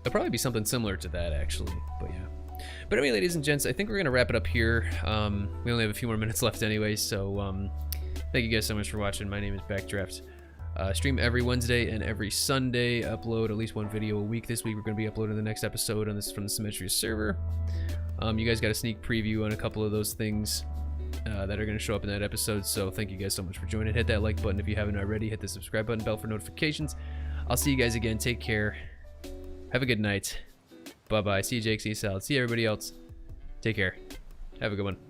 it'll probably be something similar to that, actually, but yeah. But anyway, ladies and gents, I think we're going to wrap it up here. We only have a few more minutes left anyway, so thank you guys so much for watching. My name is Backdraft. Stream every Wednesday and every Sunday. Upload at least one video a week. This week we're going to be uploading the next episode on this from the Symmetria server. You guys got a sneak preview on a couple of those things that are going to show up in that episode, so thank you guys so much for joining. Hit that like button if you haven't already. Hit the subscribe button, bell for notifications. I'll see you guys again. Take care. Have a good night. Bye-bye. See you, Jake. See you, Salad. See you, everybody else. Take care. Have a good one.